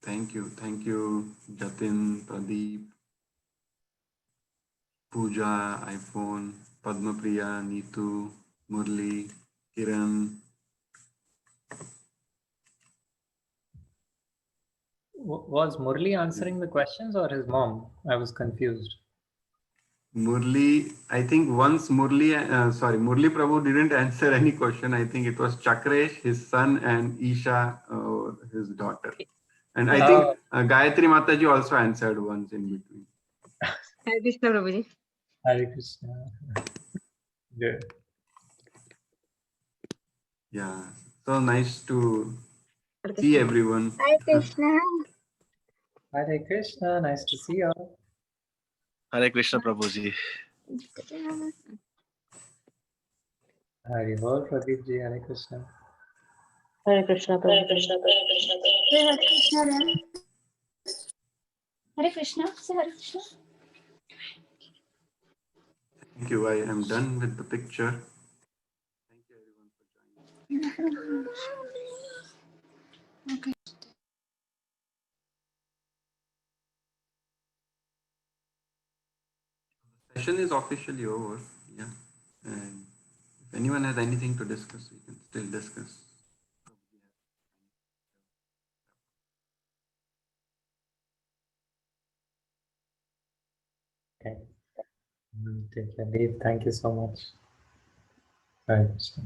Thank you, Jatin, Pradeep, Pooja, iPhone, Padmapriya, Neetu, Murli, Kiran. Was Murli answering the questions or his mom? I was confused. Murli, I think once Murli Prabhu didn't answer any question. I think it was Chakresh, his son, and Isha, his daughter. And I think Gayatri Mataji also answered once in between. Hare Krishna, Prabhuji. Hare Krishna. Good. Yeah. So nice to Hare see Krishna. everyone. Hare Krishna. Hare Krishna. Nice to see you all. Hare Krishna, Prabhuji. Hare Bol, Pradeep ji. Hare Krishna. Hare Krishna, Prabhuji. Hare Krishna. Hare Krishna. Say Hare Krishna. Thank you. I am done with the picture. Thank you everyone for joining. Okay. Session is officially over. Yeah. And if anyone has anything to discuss, we can still discuss. Okay. Take your leave. Thank you so much. Hare Krishna.